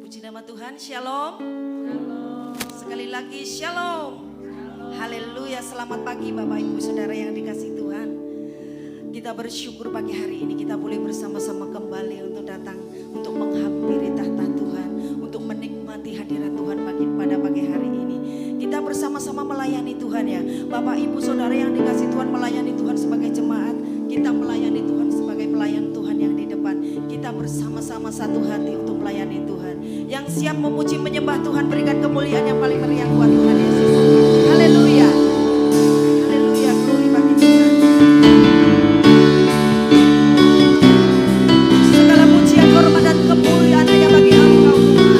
Puji nama Tuhan, shalom. Sekali lagi shalom. Haleluya, selamat pagi Bapak Ibu Saudara yang dikasih Tuhan. Kita bersyukur pagi hari ini kita boleh bersama-sama kembali untuk datang untuk menghampiri tahta Tuhan, untuk menikmati hadirat Tuhan pada pagi hari ini. Kita bersama-sama melayani Tuhan ya. Bapak Ibu Saudara yang dikasih Tuhan, melayani Tuhan sebagai jemaat, kita melayani Tuhan sebagai pelayan Tuhan yang di depan. Kita bersama-sama satu hati untuk melayani Tuhan. Yang siap memuji menyembah Tuhan, berikan kemuliaan yang paling meriah buat Tuhan Yesus. Haleluya. Haleluya, glory bagi Tuhan. Segala pujian, hormat dan kemuliaan hanya bagi Engkau Tuhan.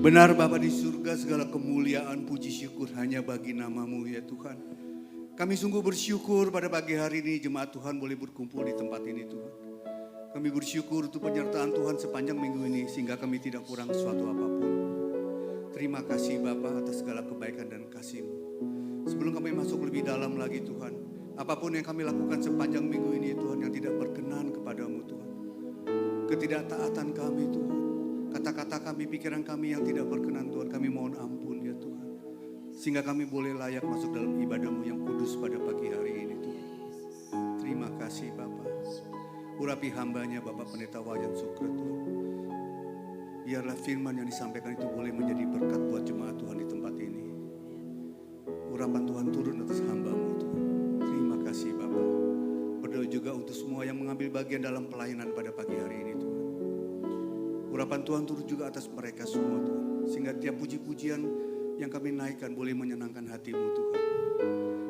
Benar Bapa di surga, segala kemuliaan puji syukur hanya bagi nama-Mu ya Tuhan. Kami sungguh bersyukur pada pagi hari ini jemaat Tuhan boleh berkumpul di tempat ini Tuhan. Kami bersyukur untuk penyertaan Tuhan sepanjang minggu ini sehingga kami tidak kurang suatu apapun. Terima kasih Bapa atas segala kebaikan dan kasih-Mu. Sebelum kami masuk lebih dalam lagi Tuhan, apapun yang kami lakukan sepanjang minggu ini Tuhan yang tidak berkenan kepada-Mu Tuhan. Ketidaktaatan kami Tuhan. Kata-kata kami, pikiran kami yang tidak berkenan Tuhan, kami mohon ampun ya Tuhan. Sehingga kami boleh layak masuk dalam ibadah-Mu yang kudus pada pagi hari ini Tuhan. Terima kasih Bapa. Urapi hambanya Bapak Pendeta Wayan Sukra Tuhan. Biarlah firman yang disampaikan itu boleh menjadi berkat buat jemaat Tuhan di tempat ini. Urapan Tuhan turun atas hamba-Mu Tuhan. Terima kasih Bapak. Berdoa juga untuk semua yang mengambil bagian dalam pelayanan pada pagi hari ini Tuhan. Urapan Tuhan turun juga atas mereka semua Tuhan. Sehingga tiap puji-pujian yang kami naikkan boleh menyenangkan hati-Mu Tuhan.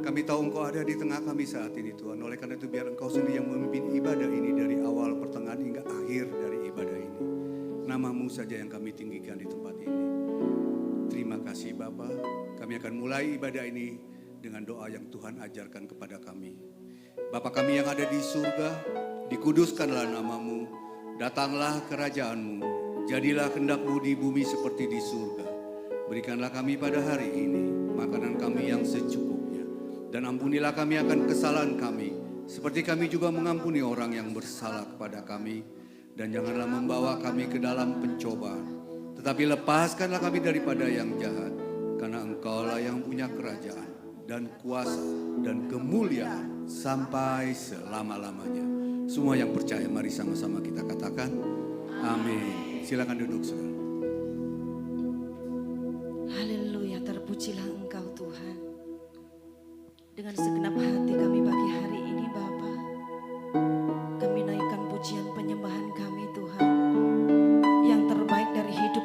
Kami tahu Engkau ada di tengah kami saat ini Tuhan. Oleh karena itu biar Engkau sendiri yang memimpin ibadah ini dari awal, pertengahan hingga akhir dari ibadah ini. Nama-Mu saja yang kami tinggikan di tempat ini. Terima kasih Bapa. Kami akan mulai ibadah ini dengan doa yang Tuhan ajarkan kepada kami. Bapa kami yang ada di surga, dikuduskanlah nama-Mu. Datanglah kerajaan-Mu, jadilah kehendak-Mu di bumi seperti di surga. Berikanlah kami pada hari ini makanan kami yang secukupnya. Dan ampunilah kami akan kesalahan kami, seperti kami juga mengampuni orang yang bersalah kepada kami. Dan janganlah membawa kami ke dalam pencobaan, tetapi lepaskanlah kami daripada yang jahat. Karena Engkau-lah yang punya kerajaan dan kuasa dan kemuliaan sampai selama-lamanya. Semua yang percaya mari sama-sama kita katakan amin. Silakan duduk saudara. Haleluya, terpujilah Engkau Tuhan. Dengan segenap hati kami pagi hari ini Bapa, kami naikkan pujian penyembahan kami Tuhan. Yang terbaik dari hidup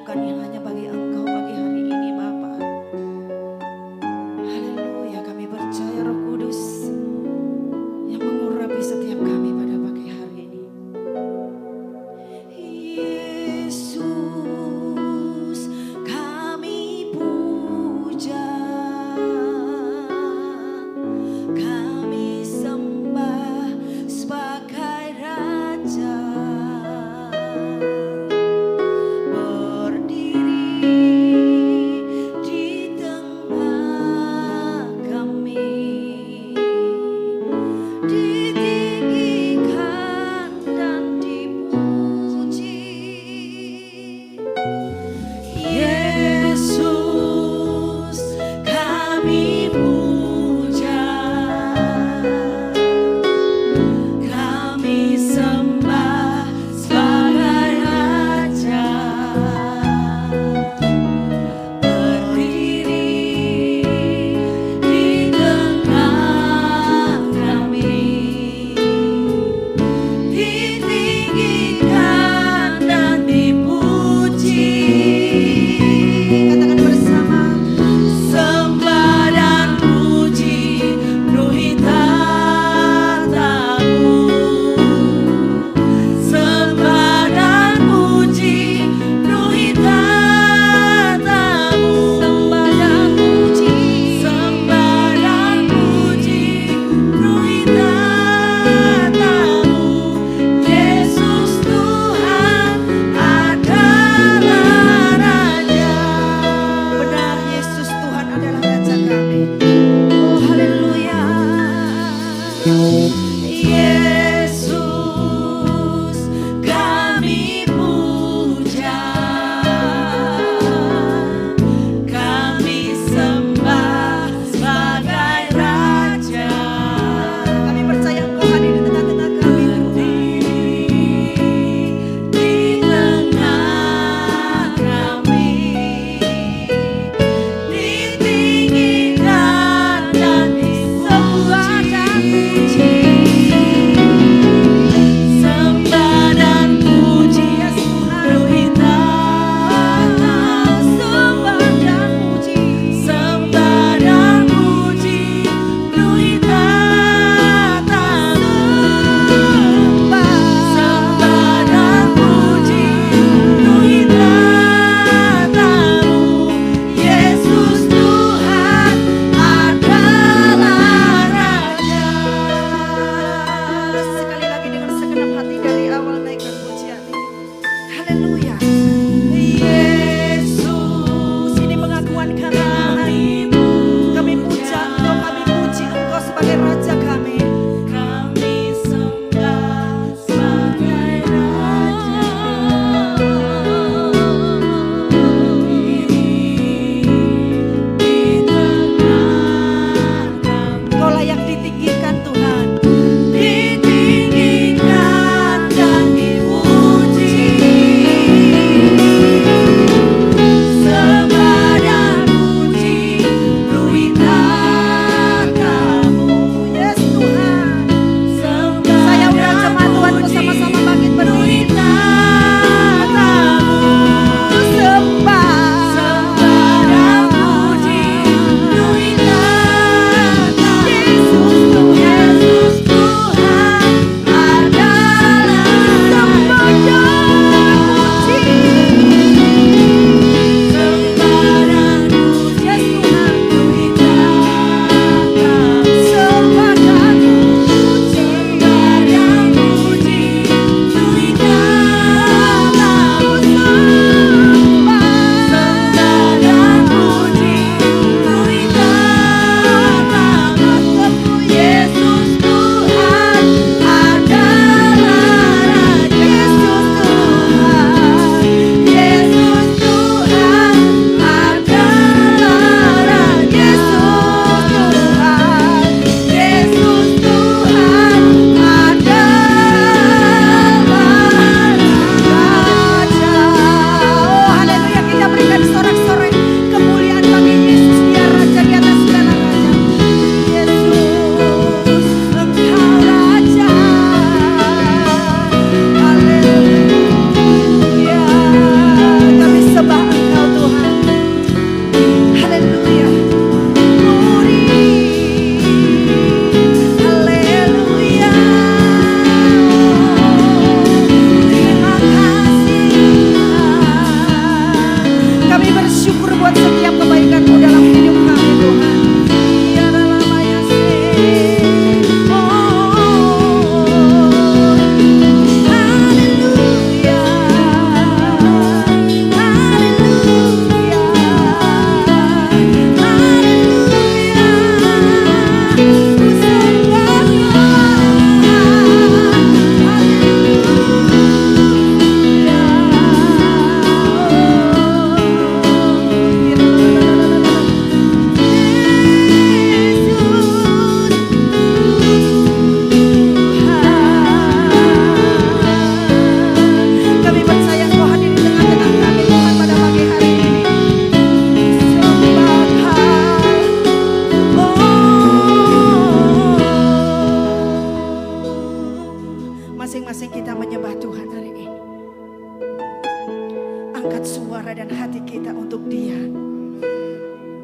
angkat suara dan hati kita untuk Dia.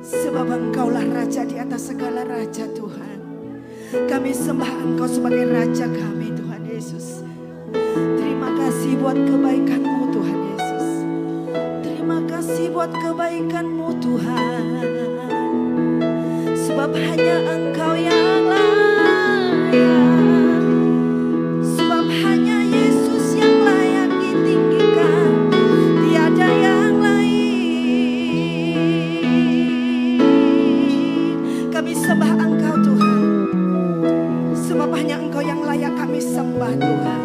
Sebab Engkaulah Raja di atas segala raja Tuhan. Kami sembah Engkau sebagai Raja kami Tuhan Yesus. Terima kasih buat kebaikan-Mu Tuhan Yesus. Terima kasih buat kebaikan-Mu Tuhan. Sebab hanya Engkau yang layak. Sebab hanya Yesus yang layak ditinggikan. Tiada yang lain. Kami sembah Engkau Tuhan. Sebab hanya Engkau yang layak kami sembah Tuhan.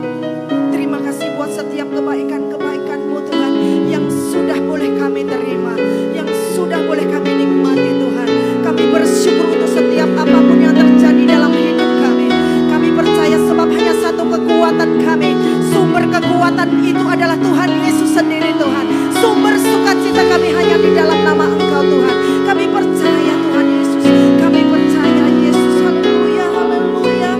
Terima kasih buat setiap kebaikan-kebaikan-Mu Tuhan. Yang sudah boleh kami terima. Yang sudah boleh kami nikmati Tuhan. Kami bersyukur untuk setiap apapun yang terjadi dalam hidup kami. Kami percaya sebab hanya satu kekuatan kami. Sumber kekuatan itu adalah Tuhan Yesus sendiri Tuhan. Sumber sukacita kami hanya di dalam nama Engkau Tuhan. Kami percaya Tuhan Yesus. Kami percaya Yesus. Haleluya, haleluya.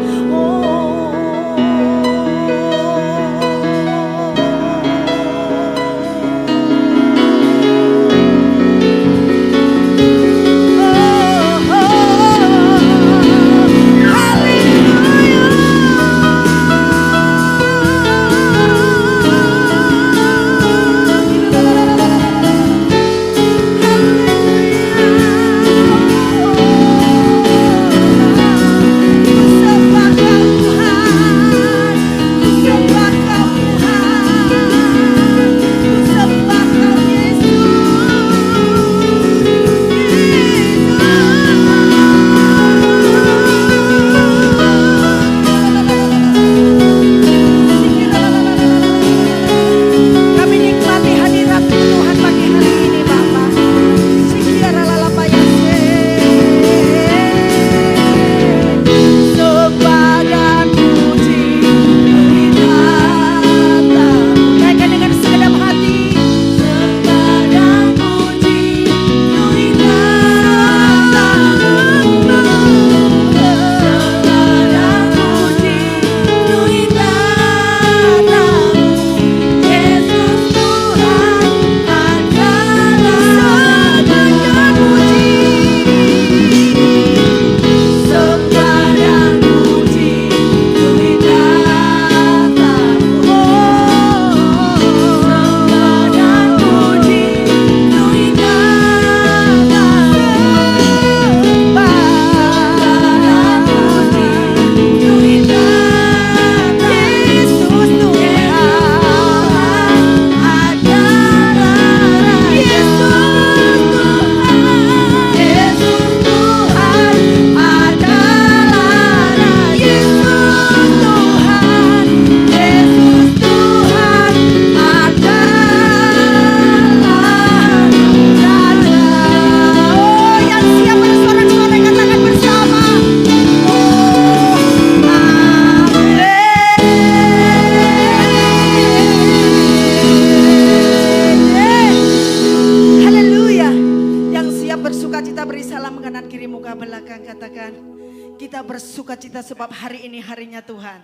Bersukacita sebab hari ini harinya Tuhan.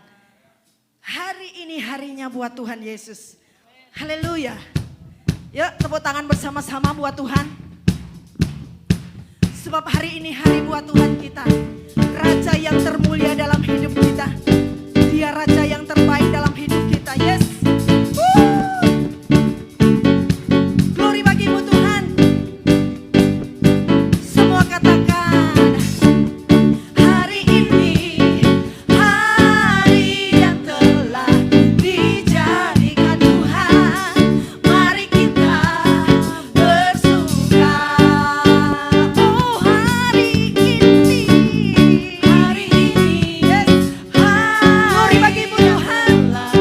Hari ini harinya buat Tuhan Yesus. Haleluya. Yuk tepuk tangan bersama-sama buat Tuhan. Sebab hari ini hari buat Tuhan kita. Raja yang termulia dalam hidup kita. Dia Raja yang terbaik dalam hidup kita. Yes. Glory bagimu Tuhan. Semua katakan. Glory bagimu Tuhan.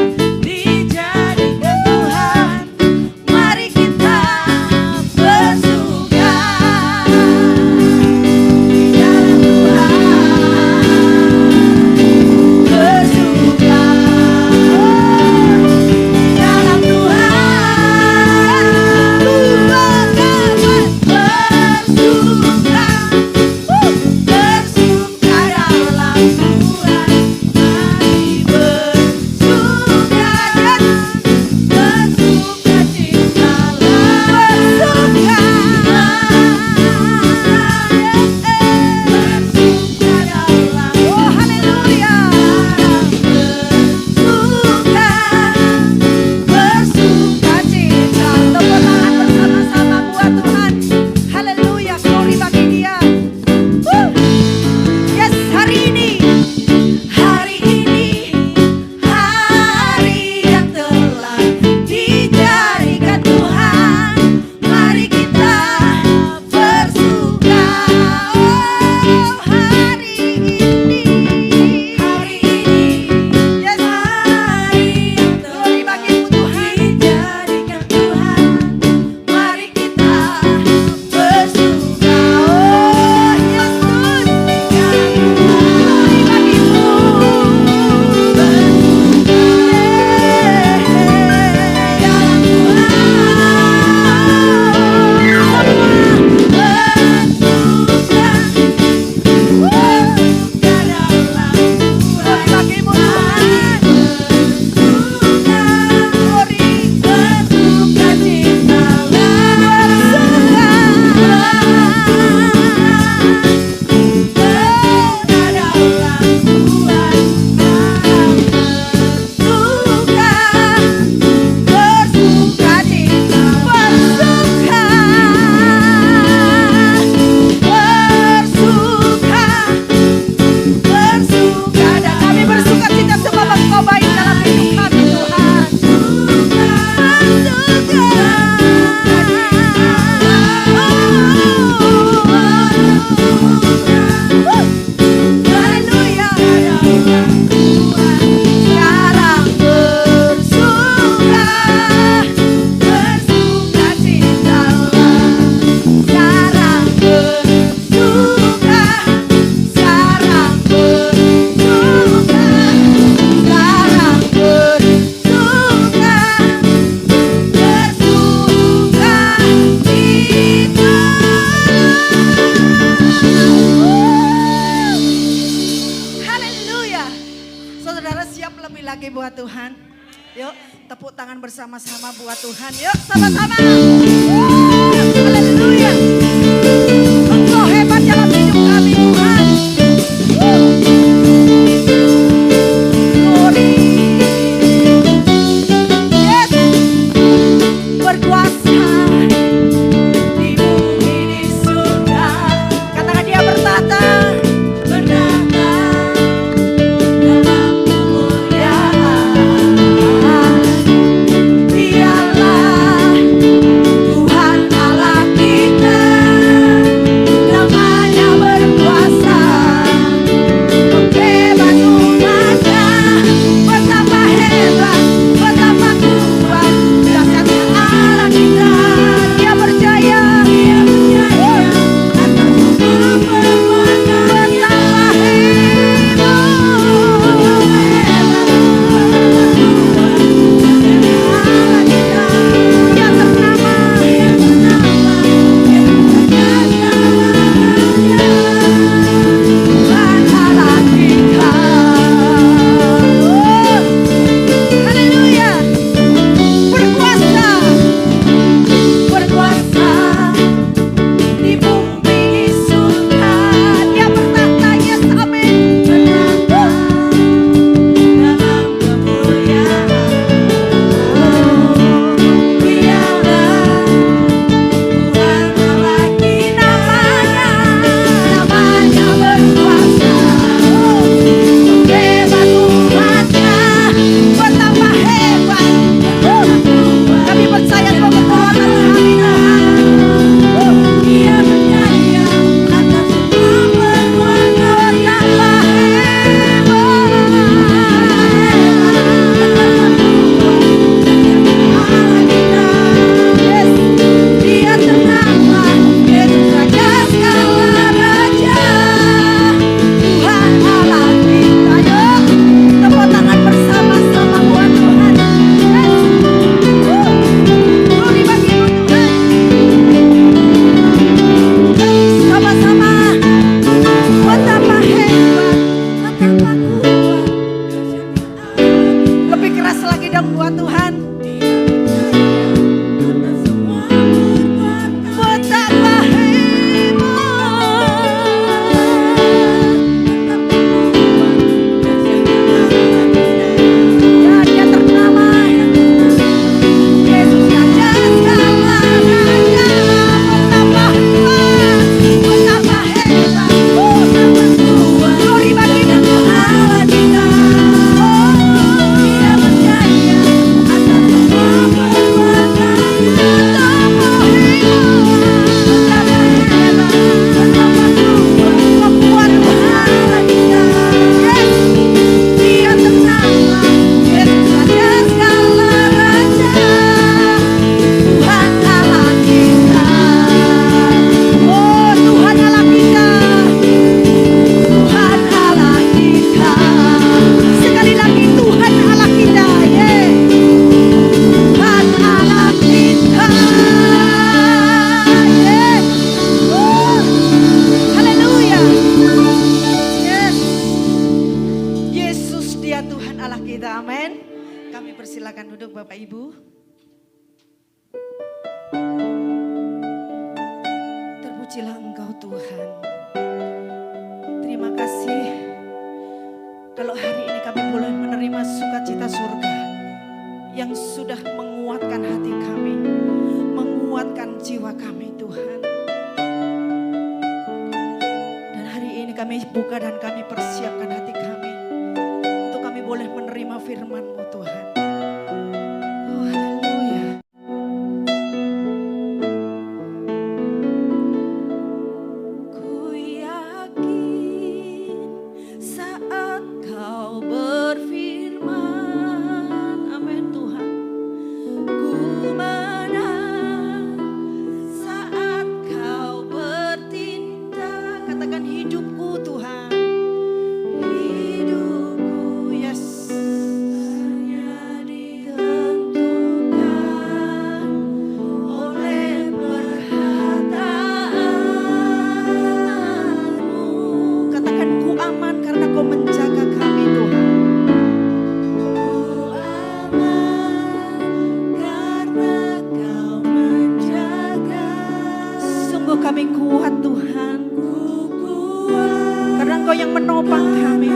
bersama-sama buat Tuhan. Yuk sama-sama. Haleluya. Engkau hebat dalam hidup kami Tuhan. Glory. Yes. Berkuasa di bumi di surga. Katakan dia bertata. Terpujilah Engkau Tuhan. Terima kasih kalau hari ini kami boleh menerima sukacita surga yang sudah menguatkan hati kami, menguatkan jiwa kami Tuhan. Dan hari ini kami buka dan kami persiapkan hati kami untuk kami boleh menerima firman-Mu Tuhan. Oh haleluya. Ku yakin saat Kau berfirman, amin Tuhan. Ku menang saat Kau bertindak. Katakan hidupku Tuhan, hidupku yes. kami kuat Tuhan. Karena Engkau yang menopang kami.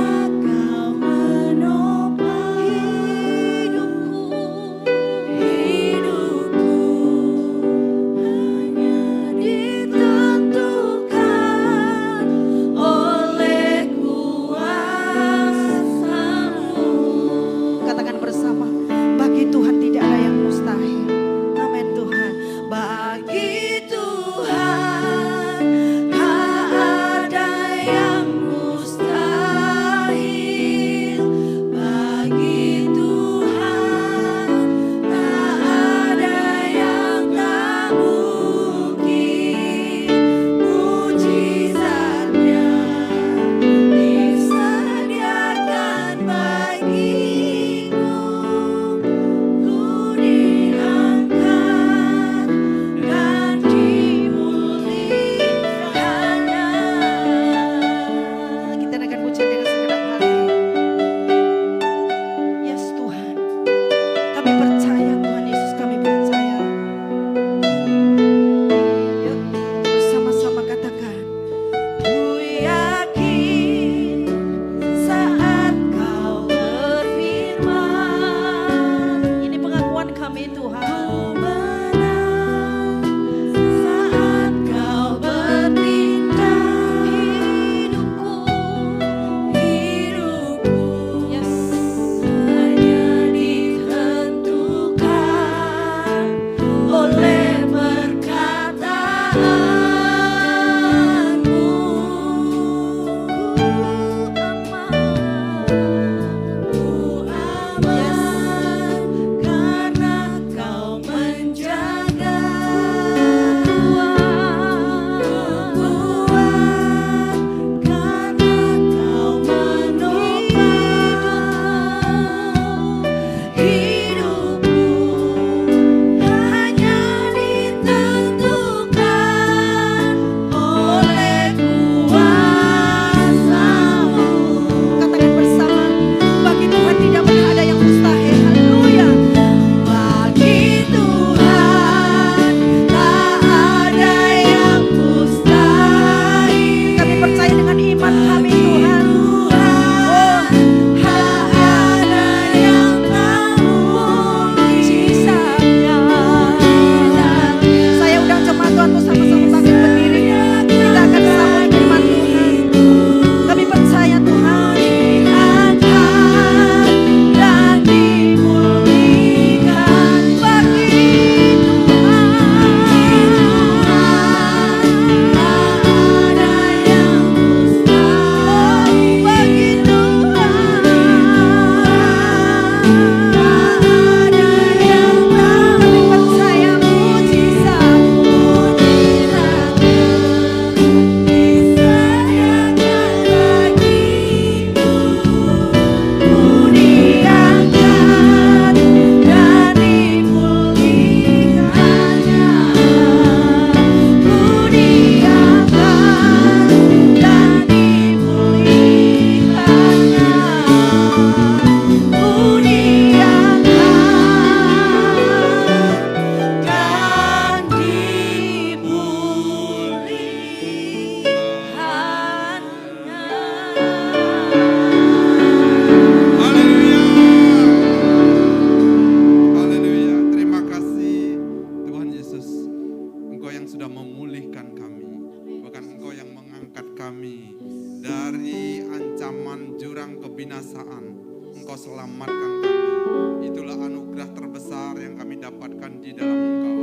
Katakan bersama, bagi Tuhan tidak ada yang mustahil. Amin Tuhan. Bagi Tuhan tak ada yang mustahil. Bagi Tuhan tak ada yang tak mungkin. Mujizatnya disediakan bagiku. Ku diangkat dan dimulihkannya. Kita akan puji dengan segenap hati. Yes Tuhan, kami percaya Tuhan Yesus, kami percaya. Yuk bersama-sama katakan, ku yakin saat Kau berfirman. Ini pengakuan kami Tuhan. Ku menang saat Kau bertindak. Hidupku yes hanya ditentukan oleh perkataanmu. Ku aman karena Kau menjaga. Ku kuat karena Kau menopang. Hidupku hanya ditentukan oleh kuasa-Mu. Katakan bersama, bagi Tuhan tidak pernah ada yang mustahil. Haleluya. Bagi Tuhan tak ada yang mustahil. Kami percaya dengan iman kami Tuhan. Tak ada yang tak mujizatnya. Saya undang jemaat Tuhan untuk sama-sama bangkit berdiri. Kita akan sambut firman Tuhan. Kami percaya Tuhan diangkat dan dimulihkan. Bagi Tuhan tak ada yang mustahil. Bagi Tuhan tak ada yang tak. Kami percaya mujizat-Mu disediakan bagiku. Ku diangkat dan dimulihkannya. Ku diangkat dan dimulihkannya. Ku diangkat dan dimulihkannya. Haleluya. Haleluya. Terima kasih Tuhan Yesus. Engkau yang sudah memulihkan kami. Bahkan Engkau yang mengangkat kami dari ancaman jurang kebinasaan. Engkau selamatkan kami. Itulah anugerah terbesar yang kami dapatkan di dalam Engkau.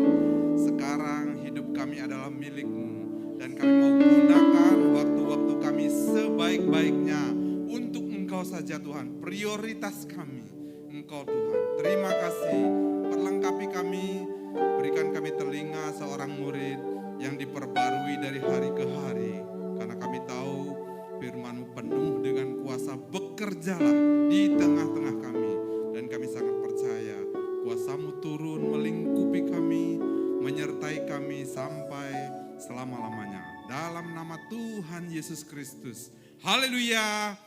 Sekarang hidup kami adalah milik-Mu. Dan kami mau gunakan waktu-waktu kami sebaik-baiknya untuk Engkau saja Tuhan. Prioritas kami Engkau Tuhan. Terima kasih. Perlengkapi kami. Berikan kami telinga seorang murid yang diperbarui dari hari ke hari. Karena kami tahu firman-Mu penuh dengan kuasa. Bekerjalah di tengah-tengah kami. Dan kami sangat percaya kuasa-Mu turun melingkupi kami, menyertai kami sampai selama-lamanya. Dalam nama Tuhan Yesus Kristus. Haleluya.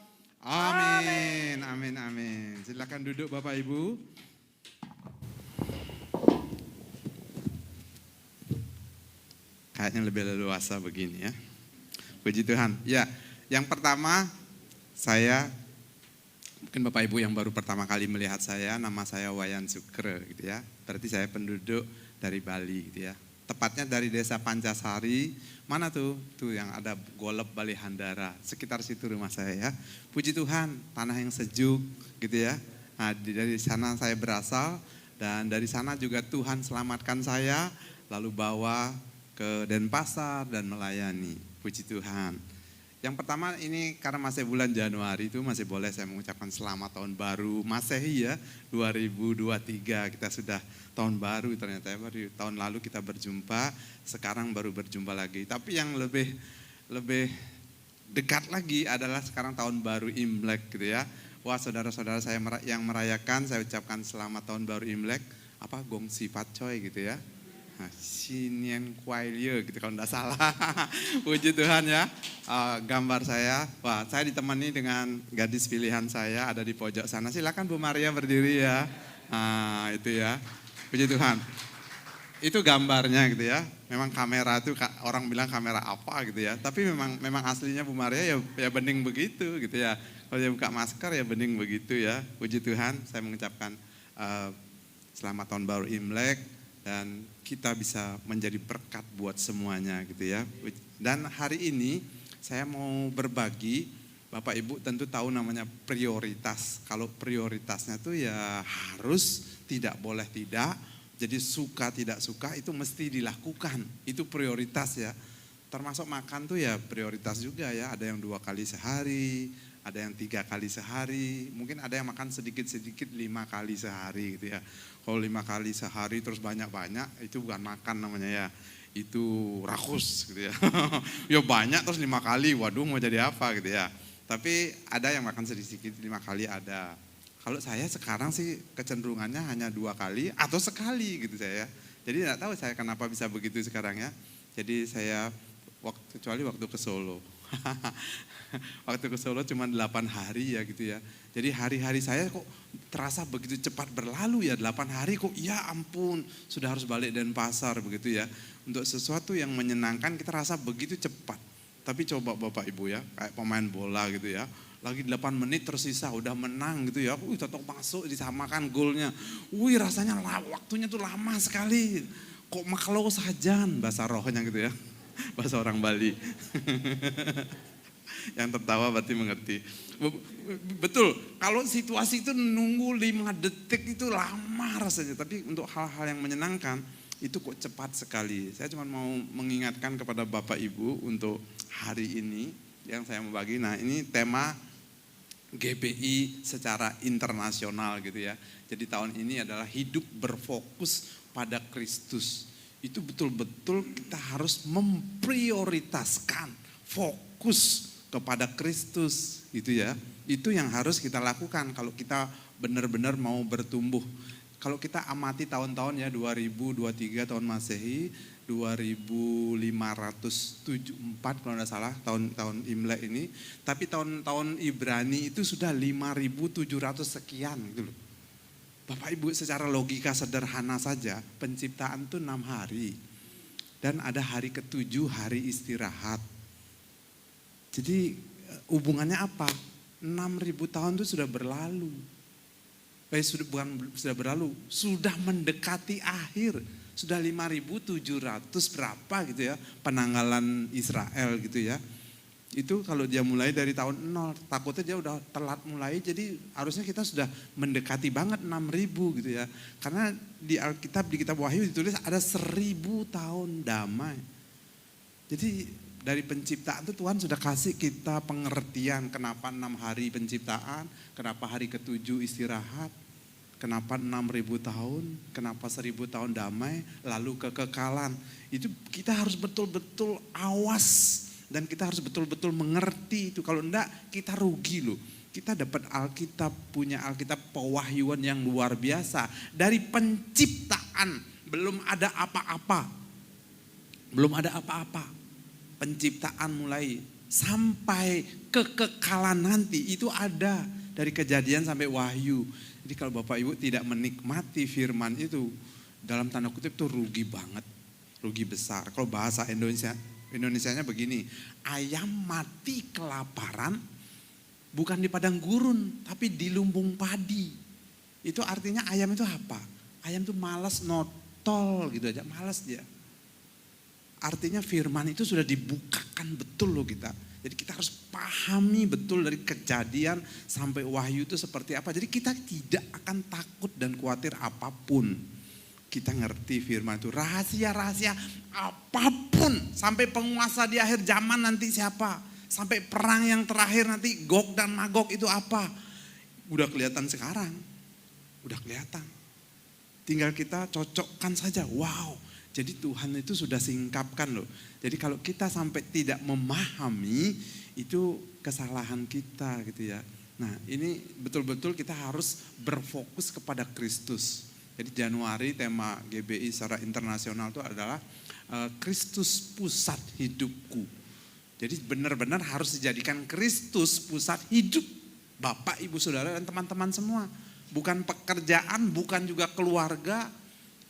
Amin. Amin. Amin. Silakan duduk Bapak Ibu. kayaknya lebih leluasa begini ya. Puji Tuhan. Ya, yang pertama mungkin Bapak Ibu yang baru pertama kali melihat saya, nama saya Wayan Sukre gitu ya. Berarti saya penduduk dari Bali gitu ya. Tepatnya dari desa Pancasari. Mana tuh? Tuh yang ada Golep Bali Handara. Sekitar situ rumah saya ya. Puji Tuhan, tanah yang sejuk gitu ya. Nah, dari sana saya berasal dan dari sana juga Tuhan selamatkan saya, lalu bawa ke Denpasar dan melayani. Puji Tuhan. Yang pertama ini karena masih bulan Januari itu masih boleh saya mengucapkan selamat tahun baru Masehi ya, 2023. Kita sudah tahun baru ternyata ya, baru tahun lalu kita berjumpa, sekarang baru berjumpa lagi. Tapi yang lebih dekat lagi adalah sekarang tahun baru Imlek gitu ya. Wah, saudara-saudara saya yang merayakan, saya ucapkan selamat tahun baru Imlek. Apa gong sifat coy gitu ya. Sinien Kuailie gitu kalau enggak salah. Puji Tuhan ya. Gambar saya, wah saya ditemani dengan gadis pilihan saya ada di pojok sana. Silakan Bu Maria berdiri ya. Itu ya. Puji Tuhan. Itu gambarnya gitu ya. Memang kamera itu orang bilang kamera apa gitu ya. Tapi memang aslinya Bu Maria ya bening begitu gitu ya. Kalau dia buka masker ya bening begitu ya. Puji Tuhan, saya mengucapkan selamat tahun baru Imlek. Dan kita bisa menjadi berkat buat semuanya gitu ya. Dan hari ini saya mau berbagi, Bapak Ibu tentu tahu namanya prioritas. Kalau prioritasnya tuh ya harus, tidak boleh tidak. Jadi suka tidak suka itu mesti dilakukan. Itu prioritas ya. Termasuk makan tuh ya prioritas juga ya. Ada yang 2 kali sehari, ada yang 3 kali sehari. Mungkin ada yang makan sedikit-sedikit 5 kali sehari gitu ya. Kalau 5 kali sehari terus banyak-banyak itu bukan makan namanya ya. Itu rakus gitu ya. Ya banyak terus 5 kali, waduh mau jadi apa gitu ya. Tapi ada yang makan sedikit 5 kali ada. Kalau saya sekarang sih kecenderungannya hanya 2 kali atau sekali gitu saya. Jadi tidak tahu saya kenapa bisa begitu sekarang ya. Jadi saya kecuali waktu ke Solo. Waktu ke Solo cuma 8 hari ya gitu ya. Jadi hari-hari saya kok terasa begitu cepat berlalu ya, 8 hari kok ya ampun sudah harus balik Denpasar begitu ya. Untuk sesuatu yang menyenangkan kita rasa begitu cepat. Tapi coba Bapak Ibu ya, kayak pemain bola gitu ya. Lagi 8 menit tersisa udah menang gitu ya. Tetap masuk disamakan golnya. Rasanya waktunya tuh lama sekali. Kok maklau sajan bahasa rohnya gitu ya. Bahasa orang Bali. Yang tertawa berarti mengerti. Betul, kalau situasi itu nunggu 5 detik itu lama rasanya. Tapi untuk hal-hal yang menyenangkan itu kok cepat sekali. Saya cuma mau mengingatkan kepada Bapak Ibu untuk hari ini yang saya mau bagi. Nah ini tema GBI secara internasional gitu ya. Jadi tahun ini adalah hidup berfokus pada Kristus. Itu betul-betul kita harus memprioritaskan fokus kepada Kristus gitu ya. Itu yang harus kita lakukan kalau kita benar-benar mau bertumbuh. Kalau kita amati tahun-tahun ya 2023 tahun Masehi, 2574 kalau tidak salah tahun Imlek ini. Tapi tahun-tahun Ibrani itu sudah 5700 sekian gitu loh. Bapak Ibu secara logika sederhana saja penciptaan itu 6 hari. Dan ada hari ke-7 hari istirahat. Jadi hubungannya apa? 6.000 tahun itu sudah berlalu. Sudah berlalu, sudah mendekati akhir. Sudah 5.700 berapa gitu ya penanggalan Israel gitu ya. Itu kalau dia mulai dari tahun 0, takutnya dia udah telat mulai. Jadi harusnya kita sudah mendekati banget 6.000 gitu ya. Karena di Alkitab, di kitab Wahyu ditulis ada 1.000 tahun damai. Jadi dari penciptaan itu Tuhan sudah kasih kita pengertian kenapa 6 hari penciptaan, kenapa hari ke-7 istirahat, kenapa 6.000 tahun, kenapa 1.000 tahun damai, lalu kekekalan. Itu kita harus betul-betul awas dan kita harus betul-betul mengerti itu. Kalau enggak kita rugi loh. Kita dapat Alkitab, punya Alkitab pewahyuan yang luar biasa. Dari penciptaan belum ada apa-apa. Belum ada apa-apa. Penciptaan mulai sampai kekekalan nanti itu ada dari Kejadian sampai Wahyu. Jadi kalau Bapak Ibu tidak menikmati firman itu dalam tanda kutip itu rugi banget. rugi besar. Kalau bahasa Indonesianya begini, ayam mati kelaparan bukan di padang gurun, tapi di lumbung padi. Itu artinya ayam itu apa? Ayam itu malas notol gitu aja, malas dia. Artinya firman itu sudah dibukakan betul loh kita. Jadi kita harus pahami betul dari Kejadian sampai Wahyu itu seperti apa. Jadi kita tidak akan takut dan khawatir apapun. Kita ngerti firman itu, rahasia-rahasia apapun. Sampai penguasa di akhir zaman nanti siapa. Sampai perang yang terakhir nanti Gog dan Magog itu apa. Udah kelihatan sekarang. Udah kelihatan. Tinggal kita cocokkan saja, wow. Jadi Tuhan itu sudah singkapkan loh. Jadi kalau kita sampai tidak memahami, itu kesalahan kita gitu ya. Nah ini betul-betul kita harus berfokus kepada Kristus. Jadi Januari tema GBI secara internasional itu adalah Kristus pusat hidupku. Jadi benar-benar harus dijadikan Kristus pusat hidup Bapak, Ibu, Saudara dan teman-teman semua. Bukan pekerjaan, bukan juga keluarga,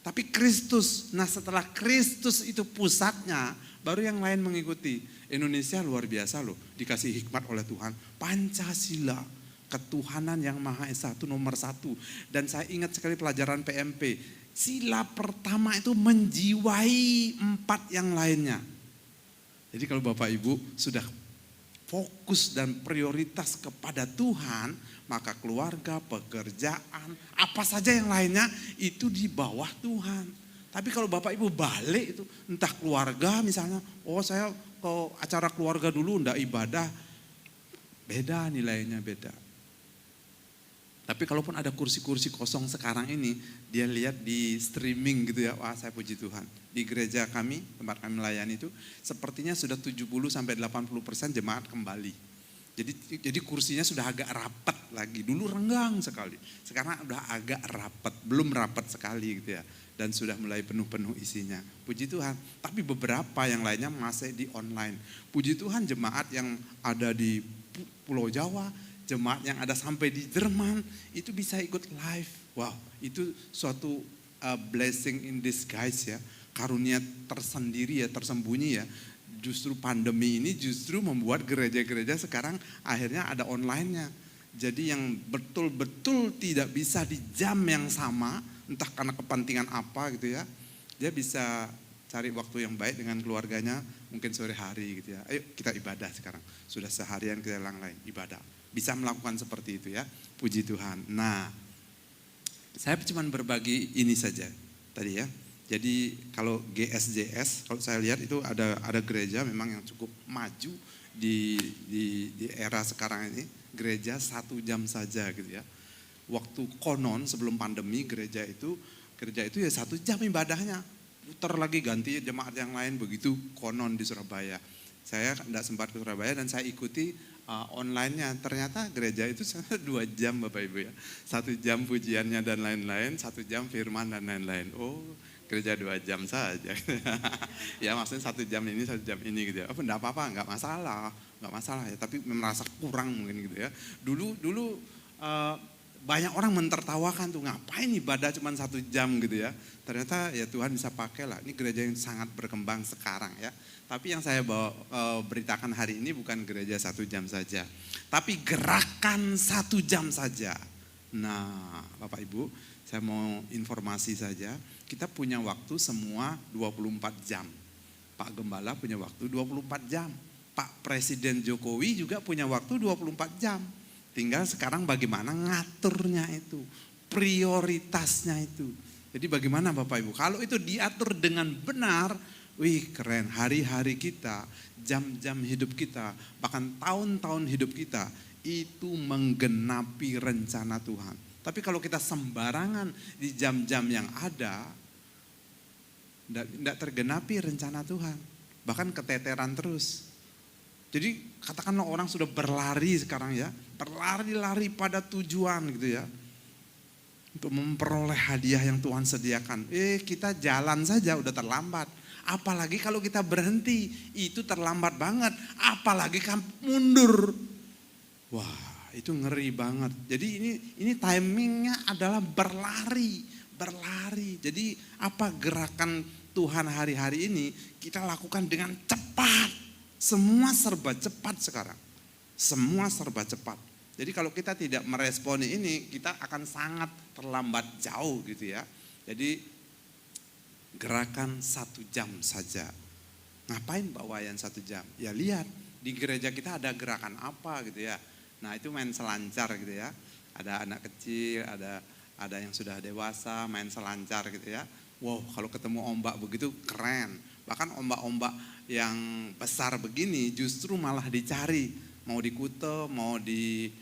tapi Kristus. Nah setelah Kristus itu pusatnya, baru yang lain mengikuti. Indonesia luar biasa loh, dikasih hikmat oleh Tuhan. Pancasila, ketuhanan yang Maha Esa itu nomor 1. Dan saya ingat sekali pelajaran PMP, sila pertama itu menjiwai 4 yang lainnya. Jadi kalau Bapak Ibu sudah fokus dan prioritas kepada Tuhan, maka keluarga, pekerjaan, apa saja yang lainnya itu di bawah Tuhan. Tapi kalau Bapak Ibu balik itu, entah keluarga misalnya, oh saya ke acara keluarga dulu enggak ibadah, beda nilainya beda. Tapi kalaupun ada kursi-kursi kosong sekarang ini, dia lihat di streaming gitu ya, wah saya puji Tuhan. Di gereja kami, tempat kami melayani itu, sepertinya sudah 70-80% jemaat kembali. Jadi kursinya sudah agak rapat lagi, dulu renggang sekali. Sekarang udah agak rapat, belum rapat sekali gitu ya. Dan sudah mulai penuh-penuh isinya. Puji Tuhan, tapi beberapa yang lainnya masih di online. Puji Tuhan jemaat yang ada di Pulau Jawa, jemaat yang ada sampai di Jerman, itu bisa ikut live. Wow, itu suatu blessing in disguise ya. Karunia tersendiri ya, tersembunyi ya. Justru pandemi ini justru membuat gereja-gereja sekarang akhirnya ada online-nya. Jadi yang betul-betul tidak bisa di jam yang sama, entah karena kepentingan apa gitu ya. Dia bisa cari waktu yang baik dengan keluarganya, mungkin sore hari gitu ya. Ayo kita ibadah sekarang. Sudah seharian kita lain ibadah. Bisa melakukan seperti itu ya, puji Tuhan. Nah, saya cuma berbagi ini saja tadi ya. Jadi kalau GSJS, kalau saya lihat itu ada gereja memang yang cukup maju di era sekarang ini. Gereja 1 jam saja gitu ya. Waktu konon sebelum pandemi gereja itu ya 1 jam ibadahnya. Putar lagi ganti jemaat yang lain begitu konon di Surabaya. Saya tidak sempat ke Surabaya dan saya ikuti online-nya. Ternyata gereja itu 2 jam Bapak Ibu ya. 1 jam pujiannya dan lain-lain, 1 jam firman dan lain-lain. Oh, gereja 2 jam saja. Ya maksudnya 1 jam ini, 1 jam ini gitu ya. Oh, enggak apa-apa, enggak masalah ya. Tapi merasa kurang mungkin gitu ya. Dulu banyak orang mentertawakan tuh, ngapain ibadah cuma 1 jam gitu ya. Ternyata ya Tuhan bisa pakai lah. Ini gereja yang sangat berkembang sekarang ya. Tapi yang saya beritakan hari ini bukan gereja 1 jam saja. Tapi gerakan 1 jam saja. Nah Bapak Ibu, saya mau informasi saja. Kita punya waktu semua 24 jam. Pak Gembala punya waktu 24 jam. Pak Presiden Jokowi juga punya waktu 24 jam. Tinggal sekarang bagaimana ngaturnya itu, prioritasnya itu. Jadi bagaimana Bapak Ibu, kalau itu diatur dengan benar, wih keren, hari-hari kita, jam-jam hidup kita, bahkan tahun-tahun hidup kita, itu menggenapi rencana Tuhan. Tapi kalau kita sembarangan di jam-jam yang ada, tidak tergenapi rencana Tuhan. Bahkan keteteran terus. Jadi katakanlah orang sudah berlari sekarang ya, berlari-lari pada tujuan gitu ya. Untuk memperoleh hadiah yang Tuhan sediakan. Kita jalan saja udah terlambat. Apalagi kalau kita berhenti, itu terlambat banget. Apalagi kan mundur. Wah, itu ngeri banget. Jadi ini timingnya adalah berlari. Jadi apa gerakan Tuhan hari-hari ini kita lakukan dengan cepat. Semua serba cepat sekarang. Semua serba cepat. Jadi kalau kita tidak meresponi ini, kita akan sangat terlambat jauh gitu ya. Jadi gerakan 1 jam saja. Ngapain Pak Wayan 1 jam? Ya lihat, di gereja kita ada gerakan apa gitu ya. Nah itu main selancar gitu ya. Ada anak kecil, ada yang sudah dewasa main selancar gitu ya. Wow, kalau ketemu ombak begitu keren. Bahkan ombak-ombak yang besar begini justru malah dicari. Mau di Kuta, mau di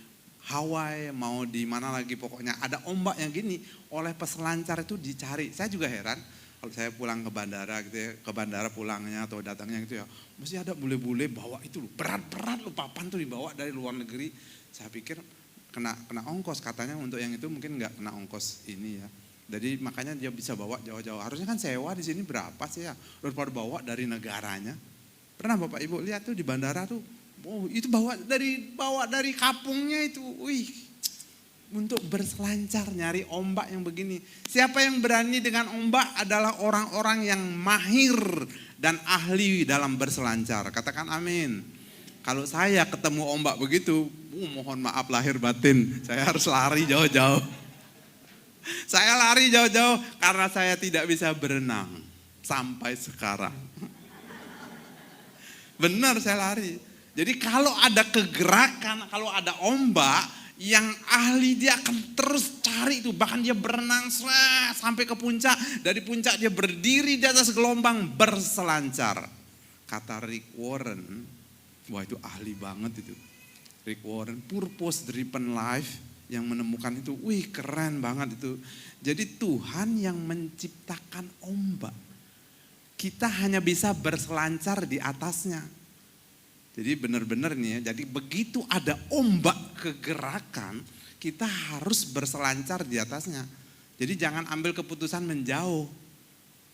Hawaii, mau di mana lagi, pokoknya ada ombak yang gini oleh peselancar itu dicari. Saya juga heran kalau saya pulang ke bandara gitu ya, ke bandara pulangnya atau datangnya gitu ya, mesti ada bule-bule bawa itu loh, berat-berat loh, papan tuh dibawa dari luar negeri. Saya pikir kena ongkos, katanya untuk yang itu mungkin nggak kena ongkos ini ya. Jadi makanya dia bisa bawa jauh-jauh. Harusnya kan sewa di sini berapa sih ya? Daripada bawa dari negaranya. Pernah Bapak Ibu lihat tuh di bandara tuh, oh itu bawa dari kampungnya itu, wih, untuk berselancar nyari ombak yang begini. Siapa yang berani dengan ombak adalah orang-orang yang mahir dan ahli dalam berselancar. Katakan amin. Kalau saya ketemu ombak begitu, mohon maaf lahir batin, saya harus lari jauh-jauh. Saya lari jauh-jauh karena saya tidak bisa berenang sampai sekarang. Benar saya lari. Jadi kalau ada kegerakan, kalau ada ombak, yang ahli dia akan terus cari itu. Bahkan dia berenang sampai ke puncak. Dari puncak dia berdiri di atas gelombang berselancar. Kata Rick Warren, wah itu ahli banget itu. Rick Warren, purpose driven life yang menemukan itu. Wih keren banget itu. Jadi Tuhan yang menciptakan ombak. Kita hanya bisa berselancar di atasnya. Jadi benar-benar nih ya, jadi begitu ada ombak kegerakan, kita harus berselancar di atasnya. Jadi jangan ambil keputusan menjauh.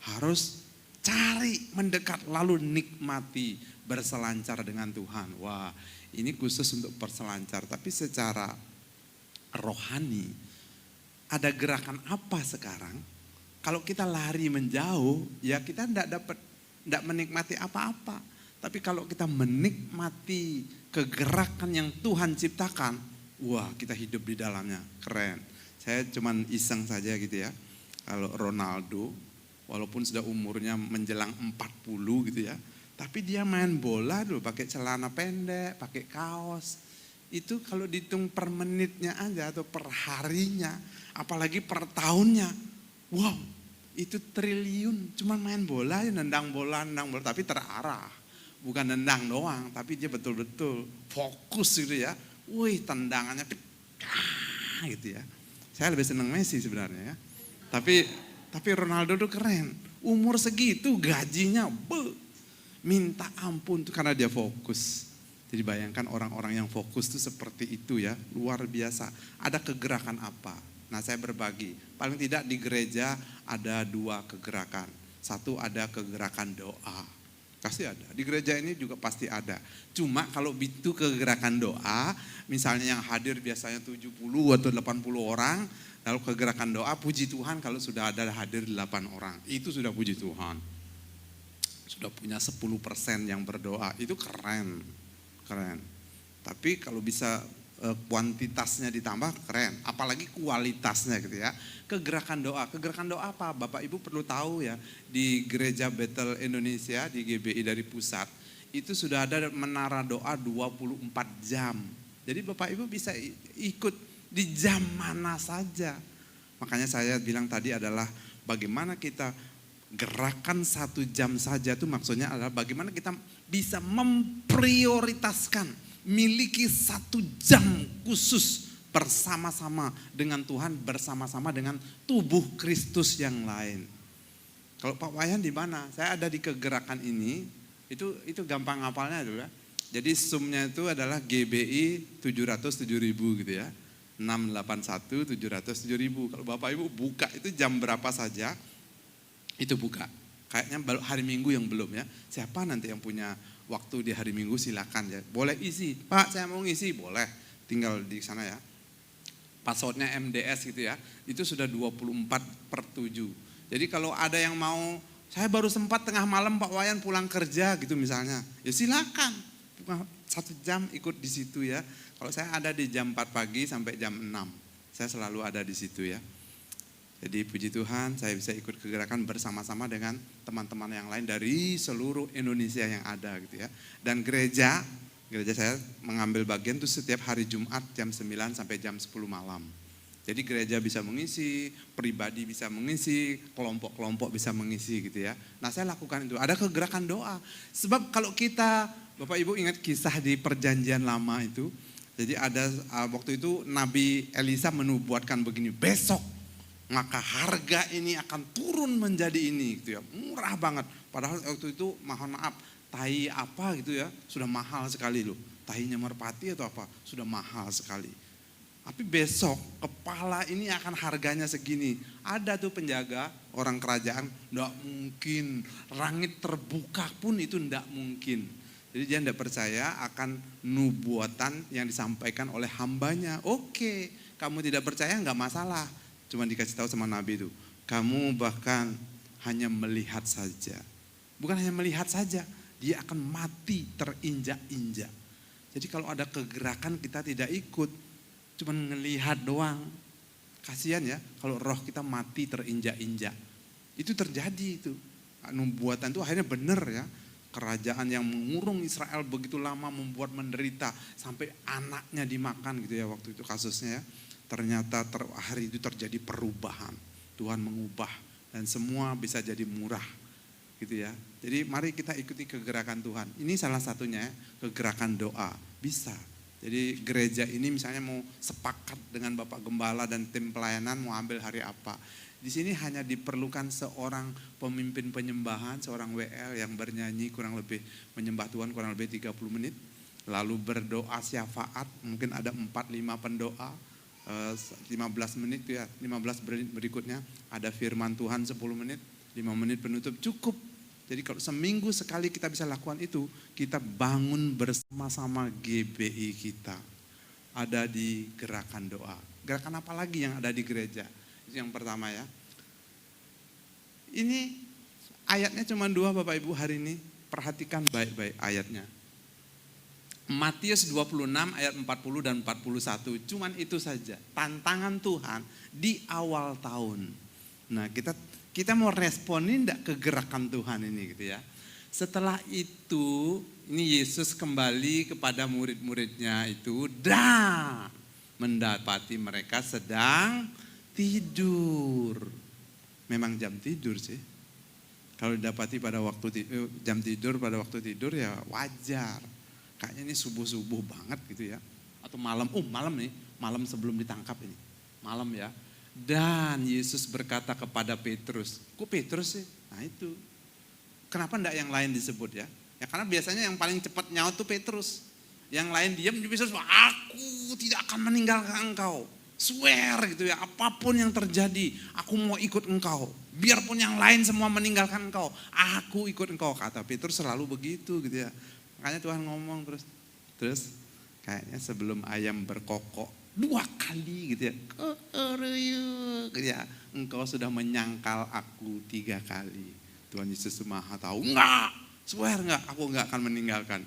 Harus cari, mendekat, lalu nikmati berselancar dengan Tuhan. Wah, ini khusus untuk berselancar, tapi secara rohani ada gerakan apa sekarang? Kalau kita lari menjauh, ya kita tidak menikmati apa-apa. Tapi kalau kita menikmati kegerakan yang Tuhan ciptakan, wah kita hidup di dalamnya, keren. Saya cuman iseng saja gitu ya. Kalau Ronaldo, walaupun sudah umurnya menjelang 40 gitu ya, tapi dia main bola dulu pakai celana pendek, pakai kaos. Itu kalau dihitung per menitnya aja atau per harinya, apalagi per tahunnya, wow itu triliun. Cuma main bola ya, nendang bola, tapi terarah. Bukan nendang doang, tapi dia betul-betul fokus gitu ya. Wih tendangannya gitu ya. Saya lebih senang Messi sebenarnya ya. Tapi Ronaldo tuh keren. Umur segitu gajinya minta ampun tuh karena dia fokus. Jadi bayangkan orang-orang yang fokus tuh seperti itu ya, luar biasa. Ada kegerakan apa? Nah saya berbagi, paling tidak di gereja ada 2 kegerakan. Satu ada kegerakan doa, pasti ada. Di gereja ini juga pasti ada. Cuma kalau itu kegerakan doa, misalnya yang hadir biasanya 70 atau 80 orang, lalu kegerakan doa, puji Tuhan kalau sudah ada hadir 8 orang. Itu sudah puji Tuhan. Sudah punya 10% yang berdoa, itu keren. Tapi kalau bisa kuantitasnya ditambah keren, apalagi kualitasnya gitu ya. Kegerakan doa apa? Bapak Ibu perlu tahu ya, di Gereja Bethel Indonesia, di GBI dari pusat, itu sudah ada menara doa 24 jam. Jadi Bapak Ibu bisa ikut di jam mana saja. Makanya saya bilang tadi adalah bagaimana kita gerakan 1 jam saja itu maksudnya adalah bagaimana kita bisa memprioritaskan miliki 1 jam khusus bersama-sama dengan Tuhan, bersama-sama dengan tubuh Kristus yang lain. Kalau Pak Wayan di mana? Saya ada di kegerakan ini, itu gampang ngapalnya dulu ya. Jadi sumnya itu adalah GBI 707.000 gitu ya. 681 707.000. Kalau Bapak Ibu buka itu jam berapa saja, itu buka. Kayaknya hari Minggu yang belum ya. Siapa nanti yang punya waktu di hari Minggu silakan ya. Boleh isi. Pak saya mau ngisi, boleh. Tinggal di sana ya. Passwordnya MDS gitu ya. Itu sudah 24/7. Jadi kalau ada yang mau Saya baru sempat tengah malam Pak Wayan pulang kerja gitu misalnya. Ya silakan, 1 jam ikut di situ ya. Kalau saya ada di jam 4 pagi sampai jam 6, saya selalu ada di situ ya. Jadi puji Tuhan saya bisa ikut kegerakan bersama-sama dengan teman-teman yang lain dari seluruh Indonesia yang ada gitu ya. Dan gereja saya mengambil bagian tuh setiap hari Jumat jam 9 sampai jam 10 malam. Jadi gereja bisa mengisi, pribadi bisa mengisi, kelompok-kelompok bisa mengisi gitu ya. Nah saya lakukan itu, ada kegerakan doa. Sebab kalau kita, Bapak Ibu ingat kisah di perjanjian lama itu. Jadi ada waktu itu Nabi Elisa menubuatkan begini, besok maka harga ini akan turun menjadi ini gitu ya. Murah banget, padahal waktu itu mohon maaf, tahi apa gitu ya, sudah mahal sekali loh. Tahinya merpati atau apa, sudah mahal sekali. Tapi besok kepala ini akan harganya segini. Ada tuh penjaga orang kerajaan, enggak mungkin. Langit terbuka pun itu enggak mungkin. Jadi dia enggak percaya akan nubuatan yang disampaikan oleh hambanya. Oke, kamu tidak percaya enggak masalah. Cuma dikasih tahu sama Nabi itu, kamu bahkan hanya melihat saja. Bukan hanya melihat saja, dia akan mati terinjak-injak. Jadi kalau ada kegerakan kita tidak ikut. Cuman ngelihat doang. Kasihan ya kalau roh kita mati terinjak-injak. Itu terjadi itu. Nubuatan itu akhirnya benar ya. Kerajaan yang mengurung Israel begitu lama membuat menderita. Sampai anaknya dimakan gitu ya waktu itu kasusnya ya. Ternyata hari itu terjadi perubahan. Tuhan mengubah dan semua bisa jadi murah gitu ya. Jadi mari kita ikuti kegerakan Tuhan. Ini salah satunya ya, kegerakan doa. Bisa. Jadi gereja ini misalnya mau sepakat dengan Bapak Gembala dan tim pelayanan mau ambil hari apa. Di sini hanya diperlukan seorang pemimpin penyembahan, seorang WL yang bernyanyi kurang lebih menyembah Tuhan kurang lebih 30 menit. Lalu berdoa syafaat, mungkin ada 4-5 pendoa, 15 menit ya, 15 menit berikutnya ada firman Tuhan 10 menit, 5 menit penutup cukup. Jadi kalau seminggu sekali kita bisa lakukan itu, kita bangun bersama-sama GBI kita. Ada di gerakan doa. Gerakan apa lagi yang ada di gereja? Itu yang pertama ya. Ini ayatnya cuma 2 Bapak Ibu hari ini. Perhatikan baik-baik ayatnya. Matius 26 ayat 40 dan 41. Cuman itu saja. Tantangan Tuhan di awal tahun. Nah kita mau responin enggak kegerakan Tuhan ini gitu ya. Setelah itu ini Yesus kembali kepada murid-muridnya itu dan mendapati mereka sedang tidur. Memang jam tidur sih. Kalau didapati pada waktu jam tidur pada waktu tidur ya wajar. Kayaknya ini subuh-subuh banget gitu ya. Atau malam, malam nih, malam sebelum ditangkap ini. Malam ya. Dan Yesus berkata kepada Petrus, kok Petrus sih? Nah itu, kenapa enggak yang lain disebut ya? Ya karena biasanya yang paling cepat nyaut tuh Petrus. Yang lain diam, Petrus, aku tidak akan meninggalkan engkau. Swear gitu ya, apapun yang terjadi, aku mau ikut engkau. Biarpun yang lain semua meninggalkan engkau, aku ikut engkau. Kata Petrus selalu begitu gitu ya. Makanya Tuhan ngomong terus kayaknya sebelum ayam berkokok, 2 kali gitu ya, gitu ya, engkau sudah menyangkal aku 3 kali. Tuhan Yesus Maha tahu, enggak, swear enggak, aku enggak akan meninggalkan.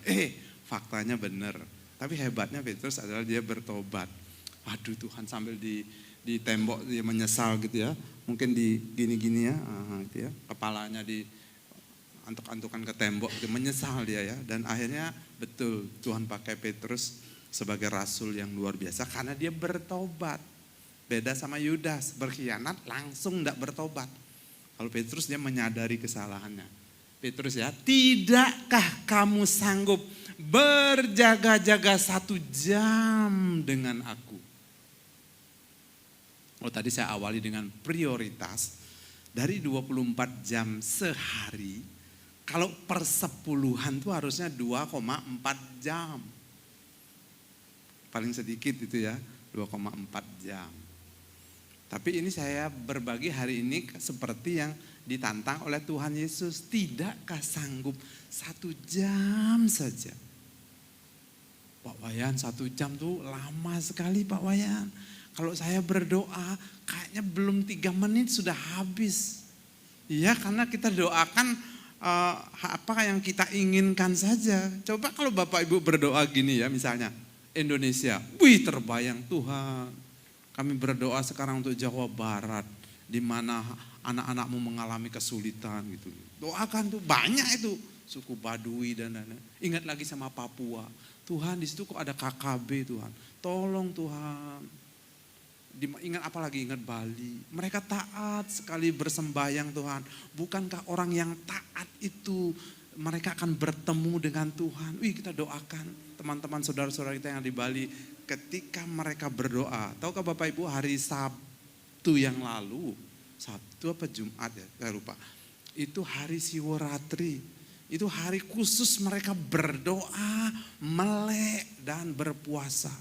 Faktanya benar. Tapi hebatnya Petrus adalah dia bertobat. Waduh Tuhan sambil di tembok dia menyesal gitu ya. Mungkin di gini-gini ya, gitu ya, kepalanya di antuk-antukan ke tembok, gitu, menyesal dia ya. Dan akhirnya betul Tuhan pakai Petrus sebagai rasul yang luar biasa karena dia bertobat. Beda sama Yudas, berkhianat langsung enggak bertobat. Kalau Petrus dia menyadari kesalahannya. Petrus ya, tidakkah kamu sanggup berjaga-jaga 1 jam dengan aku? Oh tadi saya awali dengan prioritas dari 24 jam sehari. Kalau persepuluhan tuh harusnya 2,4 jam. Paling sedikit itu ya, 2,4 jam. Tapi ini saya berbagi hari ini seperti yang ditantang oleh Tuhan Yesus. Tidakkah sanggup 1 jam saja? Pak Wayan 1 jam tuh lama sekali Pak Wayan. Kalau saya berdoa kayaknya belum 3 menit sudah habis. Iya, karena kita doakan apa yang kita inginkan saja. Coba kalau Bapak Ibu berdoa gini ya, misalnya Indonesia, wih terbayang Tuhan. Kami berdoa sekarang untuk Jawa Barat, di mana anak-anakmu mengalami kesulitan gitu. Doakan tuh banyak itu suku Baduy dan lain-lain. Ingat lagi sama Papua. Tuhan di situ kok ada KKB Tuhan. Tolong Tuhan. Ingat apa lagi? Ingat Bali. Mereka taat sekali bersembayang Tuhan. Bukankah orang yang taat itu mereka akan bertemu dengan Tuhan? Wih, kita doakan teman-teman saudara-saudara kita yang di Bali. Ketika mereka berdoa, tahukah Bapak Ibu hari Sabtu yang lalu, Sabtu apa Jumat ya, saya lupa. Itu hari Siworatri, itu hari khusus mereka berdoa, melek dan berpuasa.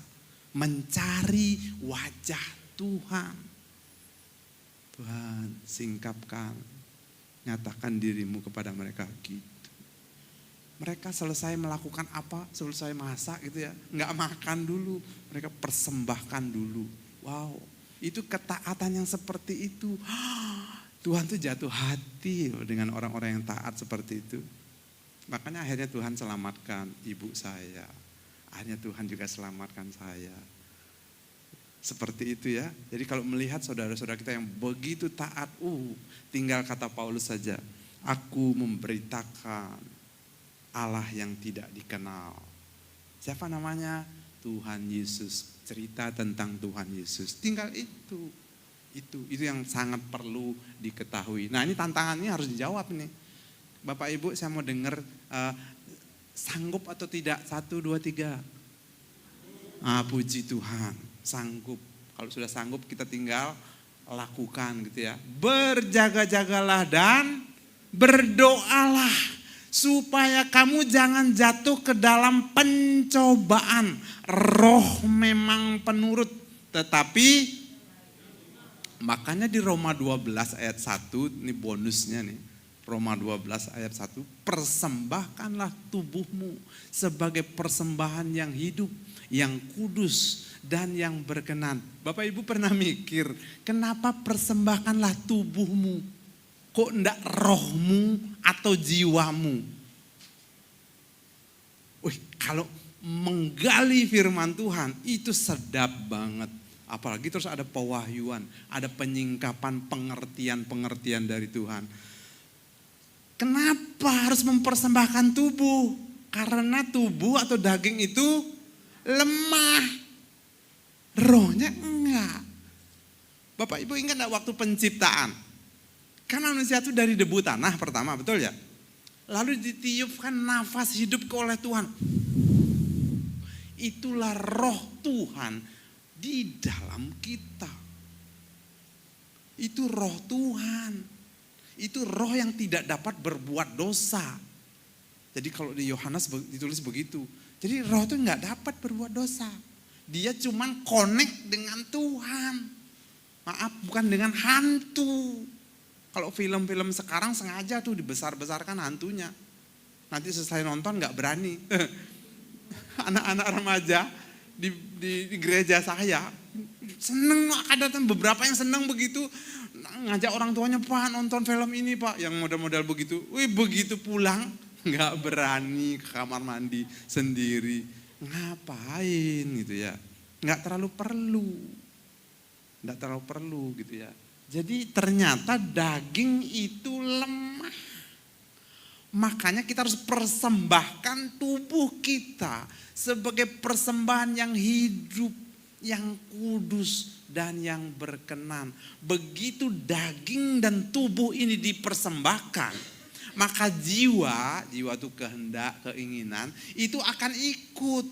Mencari wajah Tuhan. Tuhan singkapkan, nyatakan dirimu kepada mereka gitu. Mereka selesai melakukan apa, selesai masak gitu ya, nggak makan dulu, mereka persembahkan dulu. Wow, itu ketaatan yang seperti itu. Tuhan tuh jatuh hati loh dengan orang-orang yang taat seperti itu. Makanya akhirnya Tuhan selamatkan ibu saya, akhirnya Tuhan juga selamatkan saya. Seperti itu ya. Jadi kalau melihat saudara-saudara kita yang begitu taat, tinggal kata Paulus saja, aku memberitakan Allah yang tidak dikenal. Siapa namanya? Tuhan Yesus. Cerita tentang Tuhan Yesus. Tinggal itu. Itu yang sangat perlu diketahui. Nah, ini tantangannya harus dijawab nih. Bapak Ibu, saya mau dengar sanggup atau tidak? 1, 2, 3. Puji Tuhan, sanggup. Kalau sudah sanggup kita tinggal lakukan gitu ya. Berjaga-jagalah dan berdoalah. Supaya kamu jangan jatuh ke dalam pencobaan. Roh memang penurut, tetapi makanya di Roma 12 ayat 1, ini bonusnya nih. Roma 12 ayat 1, persembahkanlah tubuhmu sebagai persembahan yang hidup, yang kudus dan yang berkenan. Bapak Ibu pernah mikir, kenapa persembahkanlah tubuhmu? Kok enggak rohmu atau jiwamu? Kalau menggali firman Tuhan itu sedap banget. Apalagi terus ada pewahyuan, ada penyingkapan pengertian-pengertian dari Tuhan. Kenapa harus mempersembahkan tubuh? Karena tubuh atau daging itu lemah. Rohnya enggak. Bapak Ibu ingat enggak waktu penciptaan? Karena manusia itu dari debu tanah pertama, betul ya? Lalu ditiupkan nafas hidup oleh Tuhan. Itulah roh Tuhan di dalam kita. Itu roh Tuhan. Itu roh yang tidak dapat berbuat dosa. Jadi kalau di Yohanes ditulis begitu. Jadi roh itu nggak dapat berbuat dosa. Dia cuman connect dengan Tuhan. Maaf, bukan dengan hantu. Kalau film-film sekarang sengaja tuh dibesar-besarkan hantunya. Nanti selesai nonton gak berani. Anak-anak remaja di gereja saya seneng, ada beberapa yang seneng begitu. Ngajak orang tuanya, Pak nonton film ini Pak. Yang model-model begitu. Begitu pulang gak berani ke kamar mandi sendiri. Ngapain gitu ya. Gak terlalu perlu gitu ya. Jadi ternyata daging itu lemah. Makanya kita harus persembahkan tubuh kita sebagai persembahan yang hidup, yang kudus dan yang berkenan. Begitu daging dan tubuh ini dipersembahkan, maka jiwa itu kehendak, keinginan itu akan ikut.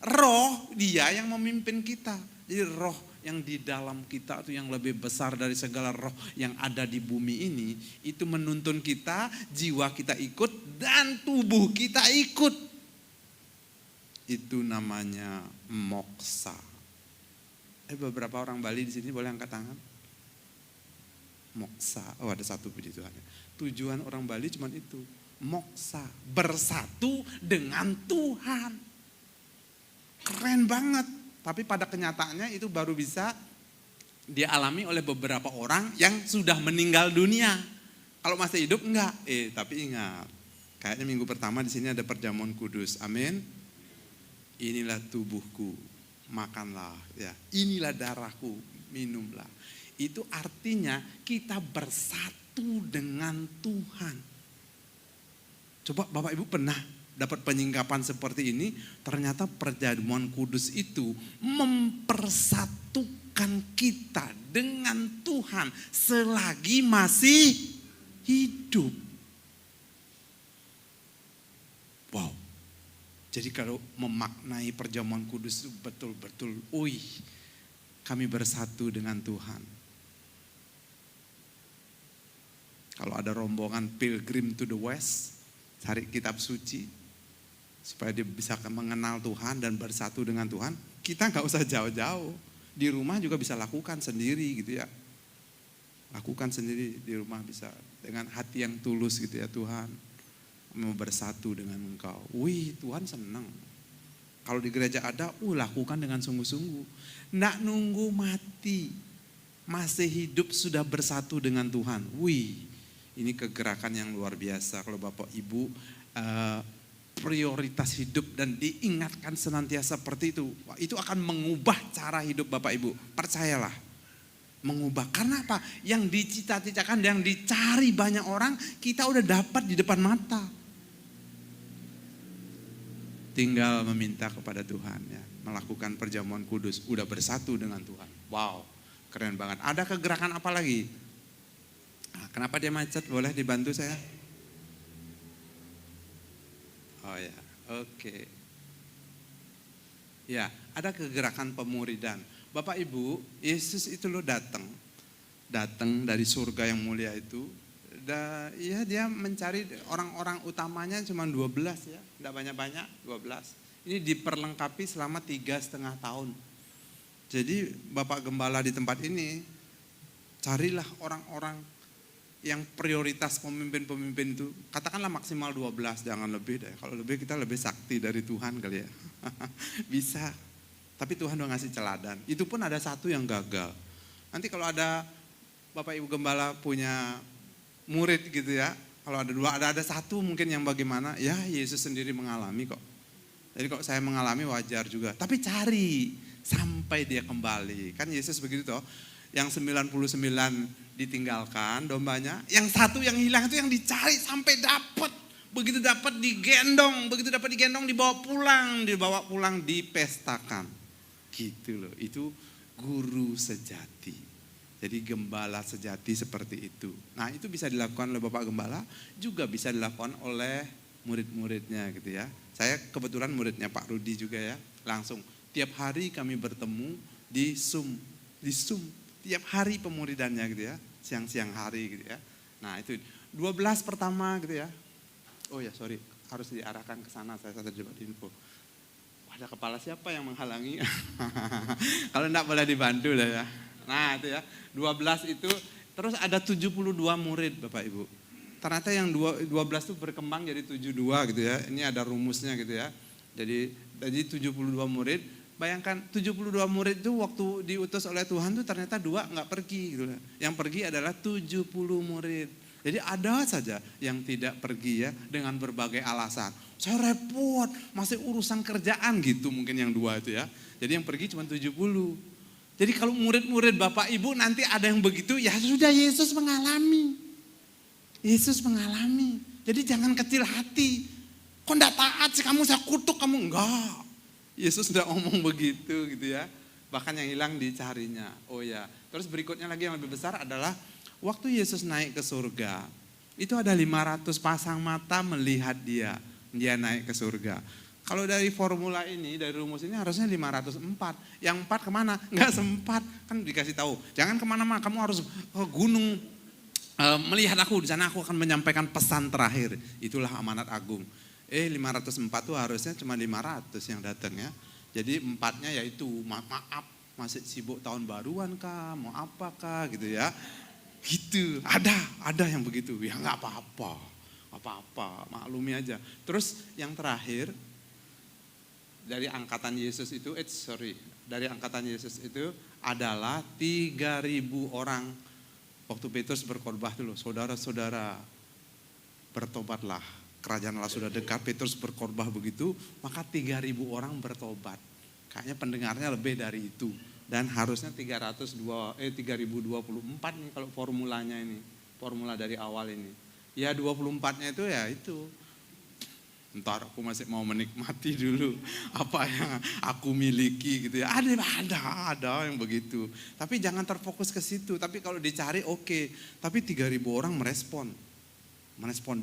Roh dia yang memimpin kita. Jadi roh yang di dalam kita itu yang lebih besar dari segala roh yang ada di bumi ini, itu menuntun kita, jiwa kita ikut dan tubuh kita ikut. Itu namanya moksa. Beberapa orang Bali di sini boleh angkat tangan? Moksa. Ada satu, puji Tuhan. Tujuan orang Bali cuma itu, moksa, bersatu dengan Tuhan. Keren banget. Tapi pada kenyataannya itu baru bisa dialami oleh beberapa orang yang sudah meninggal dunia. Kalau masih hidup enggak. Tapi ingat, kayaknya minggu pertama di sini ada perjamuan kudus. Amin. Inilah tubuhku, makanlah ya. Inilah darahku, minumlah. Itu artinya kita bersatu dengan Tuhan. Coba Bapak Ibu pernah dapat penyingkapan seperti ini? Ternyata perjamuan kudus itu mempersatukan kita dengan Tuhan selagi masih hidup. Wow. Jadi kalau memaknai perjamuan kudus itu betul-betul, kami bersatu dengan Tuhan. Kalau ada rombongan pilgrim to the west, cari kitab suci, supaya dia bisa mengenal Tuhan dan bersatu dengan Tuhan, kita nggak usah jauh-jauh. Di rumah juga bisa lakukan sendiri gitu ya. Lakukan sendiri di rumah bisa dengan hati yang tulus gitu ya, Tuhan mau bersatu dengan Engkau. Tuhan senang. Kalau di gereja ada, lakukan dengan sungguh-sungguh. Nggak nunggu mati, masih hidup sudah bersatu dengan Tuhan. Ini kegerakan yang luar biasa. Kalau Bapak Ibu prioritas hidup dan diingatkan senantiasa seperti itu akan mengubah cara hidup Bapak Ibu. Percayalah, mengubah. Karena apa? Yang dicita-citakan, yang dicari banyak orang, kita udah dapat di depan mata. Tinggal meminta kepada Tuhan ya, melakukan perjamuan kudus, udah bersatu dengan Tuhan. Wow, keren banget. Ada kegerakan apa lagi? Kenapa dia macet? Boleh dibantu saya? Oh ya, oke. Ya, ada kegerakan pemuridan. Bapak Ibu, Yesus itu datang dari surga yang mulia itu. Dia mencari orang-orang utamanya cuma 12 ya, tidak banyak-banyak, 12. Ini diperlengkapi selama 3,5 tahun. Jadi Bapak Gembala di tempat ini, carilah orang-orang yang prioritas pemimpin-pemimpin itu, katakanlah maksimal 12, jangan lebih deh. Kalau lebih kita lebih sakti dari Tuhan kali ya. Bisa, tapi Tuhan udah ngasih teladan. Itu pun ada satu yang gagal. Nanti kalau ada Bapak Ibu Gembala punya murid gitu ya, kalau ada 2, ada satu mungkin yang bagaimana, ya Yesus sendiri mengalami kok. Jadi kalau saya mengalami wajar juga, tapi cari sampai dia kembali. Kan Yesus begitu toh, yang 99 ditinggalkan dombanya, yang satu yang hilang itu yang dicari sampai dapat. Begitu dapat digendong, dibawa pulang dipestakan. Gitu loh, itu guru sejati. Jadi gembala sejati seperti itu. Nah, itu bisa dilakukan oleh Bapak Gembala, juga bisa dilakukan oleh murid-muridnya gitu ya. Saya kebetulan muridnya Pak Rudi juga ya. Langsung tiap hari kami bertemu di Zoom. Tiap hari pemuridannya gitu ya, siang-siang hari gitu ya. Nah itu 12 pertama gitu ya. Oh ya sorry, harus diarahkan ke sana, saya terjebak di info. Ada kepala siapa yang menghalangi? Kalau enggak boleh dibantu lah ya. Nah itu ya, 12 itu, terus ada 72 murid Bapak Ibu. Ternyata yang 12 itu berkembang jadi 72 gitu ya. Ini ada rumusnya gitu ya. Jadi 72 murid. Bayangkan 72 murid itu waktu diutus oleh Tuhan tuh ternyata 2 nggak pergi gitu. Yang pergi adalah 70 murid. Jadi ada saja yang tidak pergi ya dengan berbagai alasan. Saya repot, masih urusan kerjaan gitu mungkin yang 2 itu ya. Jadi yang pergi cuma 70. Jadi kalau murid-murid Bapak Ibu nanti ada yang begitu, ya sudah Yesus mengalami. Yesus mengalami. Jadi jangan kecil hati. Kok enggak taat sih kamu, saya kutuk kamu. Enggak. Yesus sudah ngomong begitu gitu ya. Bahkan yang hilang dicarinya. Oh ya. Terus berikutnya lagi yang lebih besar adalah waktu Yesus naik ke surga. Itu ada 500 pasang mata melihat dia. Dia naik ke surga. Kalau dari formula ini, dari rumus ini harusnya 504. Yang 4 kemana? Enggak sempat. Kan dikasih tahu. Jangan kemana-mana, kamu harus ke gunung. Melihat aku, di sana aku akan menyampaikan pesan terakhir. Itulah amanat agung. 504 tuh harusnya cuma 500 yang datang ya. Jadi 4-nya yaitu maaf, masih sibuk tahun baruan kah, mau apa kah gitu ya. Gitu, ada yang begitu. Ya enggak apa-apa, maklumi aja. Terus yang terakhir, dari angkatan Yesus itu, dari angkatan Yesus itu adalah 3.000 orang. Waktu Petrus berkhotbah dulu, saudara-saudara bertobatlah, kerajaan Allah sudah dekat. Petrus berkhotbah begitu, maka 3.000 orang bertobat. Kayaknya pendengarnya lebih dari itu. Dan harusnya 3024 nih kalau formulanya ini. Formula dari awal ini. Ya 24-nya itu ya itu. Ntar aku masih mau menikmati dulu apa yang aku miliki gitu ya. Ada yang begitu. Tapi jangan terfokus ke situ. Tapi kalau dicari oke. Tapi 3.000 orang merespon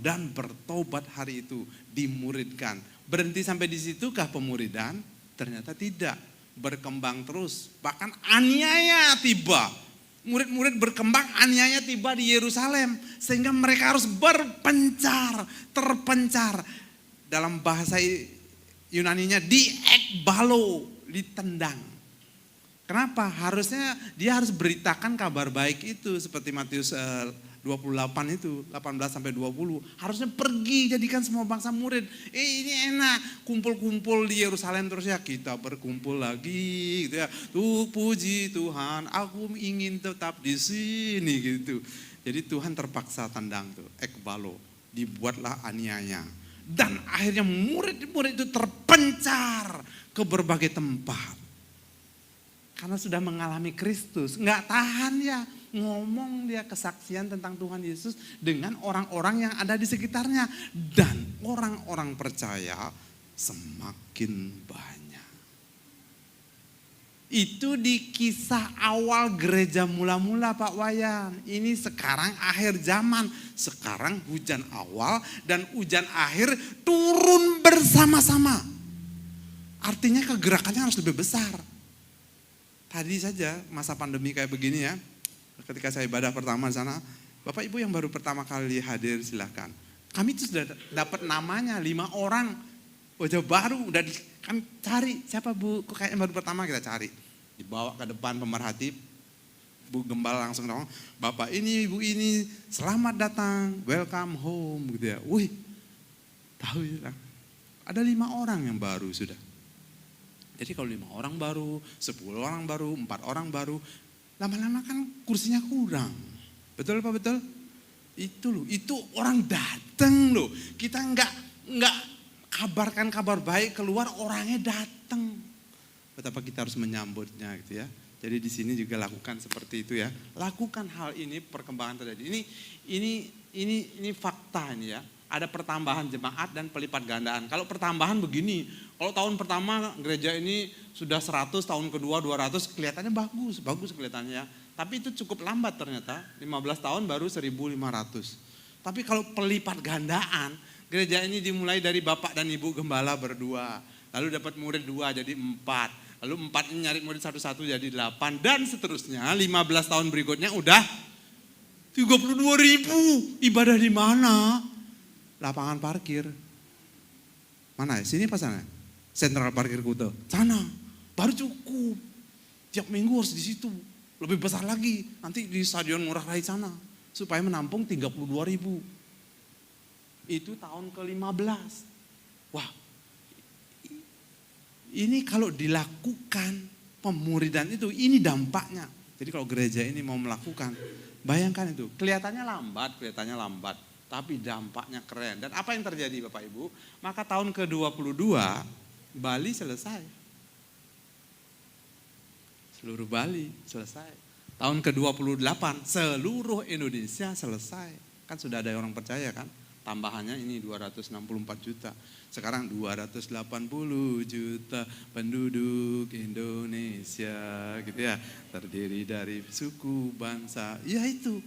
dan bertobat hari itu, dimuridkan. Berhenti sampai di situkah pemuridan? Ternyata tidak. Berkembang terus, bahkan aniaya tiba. Murid-murid berkembang, aniaya tiba di Yerusalem. Sehingga mereka harus terpencar. Dalam bahasa Yunaninya diekbalo, ditendang. Kenapa? Harusnya dia harus beritakan kabar baik itu seperti Matius 28 itu, 18-20. Harusnya pergi jadikan semua bangsa murid. Ini enak, kumpul-kumpul di Yerusalem terus ya, kita berkumpul lagi gitu ya. Tuh puji Tuhan, aku ingin tetap di sini gitu. Jadi Tuhan terpaksa tendang tuh, ekbalo, dibuatlah aniaya. Dan akhirnya murid-murid itu terpencar ke berbagai tempat. Karena sudah mengalami Kristus, nggak tahan ya ngomong dia kesaksian tentang Tuhan Yesus dengan orang-orang yang ada di sekitarnya. Dan orang-orang percaya semakin banyak. Itu di kisah awal gereja mula-mula Pak Wayan. Ini sekarang akhir zaman. Sekarang hujan awal dan hujan akhir turun bersama-sama. Artinya kegerakannya harus lebih besar. Tadi saja masa pandemi kayak begini ya, ketika saya ibadah pertama di sana, Bapak Ibu yang baru pertama kali hadir silahkan. Kami itu sudah dapat namanya 5 orang, wajah baru, udah kami cari siapa Bu, kok kayaknya baru pertama kita cari. Dibawa ke depan pemerhati, Bu Gembala langsung ngomong, Bapak ini, Ibu ini, selamat datang, welcome home gitu ya. Wih, tahu ya, ada 5 orang yang baru sudah. Jadi kalau 5 orang baru, 10 orang baru, 4 orang baru, lama-lama kan kursinya kurang. Betul Pak, betul? Itu loh, itu orang datang loh. Kita enggak kabarkan kabar baik keluar, orangnya datang. Betapa kita harus menyambutnya gitu ya. Jadi di sini juga lakukan seperti itu ya. Lakukan hal ini, perkembangan terjadi. Ini fakta ini ya. Ada pertambahan jemaat dan pelipat gandaan. Kalau pertambahan begini, kalau tahun pertama gereja ini sudah 100, tahun kedua 200, kelihatannya bagus kelihatannya. Tapi itu cukup lambat ternyata, 15 tahun baru 1.500. Tapi kalau pelipat gandaan, gereja ini dimulai dari Bapak dan Ibu Gembala berdua. Lalu dapat murid 2 jadi 4. Lalu 4 ini nyari murid satu-satu jadi 8. Dan seterusnya, 15 tahun berikutnya udah 32.000. Ibadah di mana? Lapangan parkir. Mana ya? Sini pas sana? Sentral Parkir Kuto. Sana. Baru cukup. Tiap minggu harus di situ. Lebih besar lagi. Nanti di Stadion Ngurah Rai sana. Supaya menampung 32.000. Itu tahun ke-15. Wah. Ini kalau dilakukan pemuridan itu, ini dampaknya. Jadi kalau gereja ini mau melakukan, bayangkan itu. Kelihatannya lambat. Tapi dampaknya keren. Dan apa yang terjadi Bapak Ibu? Maka tahun ke-22 Bali selesai. Seluruh Bali selesai. Tahun ke-28 seluruh Indonesia selesai. Kan sudah ada orang percaya kan? Tambahannya ini 264 juta. Sekarang 280 juta penduduk Indonesia gitu ya. Terdiri dari suku, bangsa. Ya itu.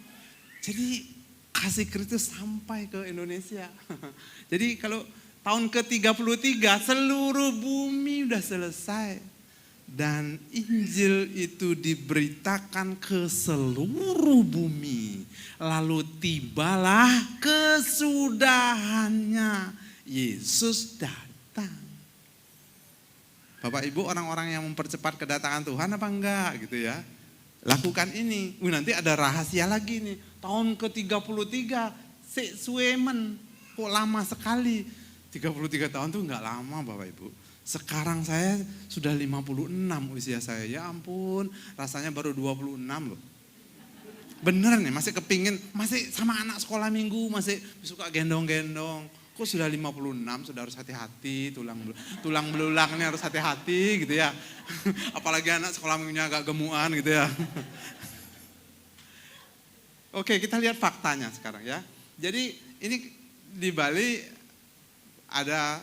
Jadi kasih Kristus sampai ke Indonesia. Jadi kalau tahun ke-33 seluruh bumi udah selesai. Dan Injil itu diberitakan ke seluruh bumi. Lalu tibalah kesudahannya. Yesus datang. Bapak Ibu orang-orang yang mempercepat kedatangan Tuhan apa enggak gitu ya. Lakukan ini. Nanti ada rahasia lagi nih. Tahun ke-33, Suemen, kok lama sekali. 33 tahun tuh enggak lama Bapak Ibu. Sekarang saya sudah 56 usia saya. Ya ampun, rasanya baru 26 loh. Bener nih, masih kepingin, masih sama anak sekolah minggu, masih suka gendong-gendong. Kok sudah 56, sudah harus hati-hati, tulang belulangnya harus hati-hati gitu ya. Apalagi anak sekolah minggunya agak gemukan gitu ya. Oke, kita lihat faktanya sekarang ya. Jadi ini di Bali ada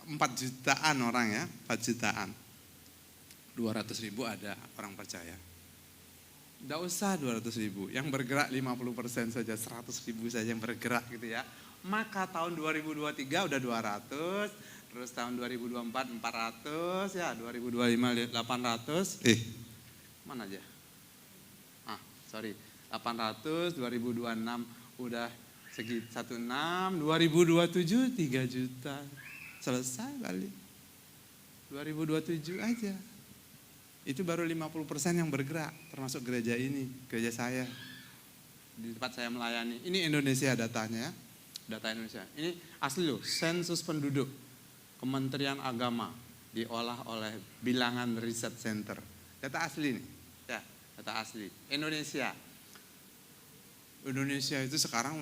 4 jutaan orang ya, 4 jutaan. 200.000 ada orang percaya. Tidak usah 200.000, yang bergerak 50% saja, 100.000 saja yang bergerak gitu ya. Maka tahun 2023 udah 200, terus tahun 2024 400 ya, 2025 800. Mana aja? 800, 2026 udah segi 16, 2027 3 juta. Selesai Bali. 2027 aja. Itu baru 50% yang bergerak, termasuk gereja ini, gereja saya. Di tempat saya melayani. Ini Indonesia datanya ya. Data Indonesia. Ini asli loh, sensus penduduk. Kementerian Agama diolah oleh Bilangan Research Center. Data asli nih. Ya, data asli. Indonesia itu sekarang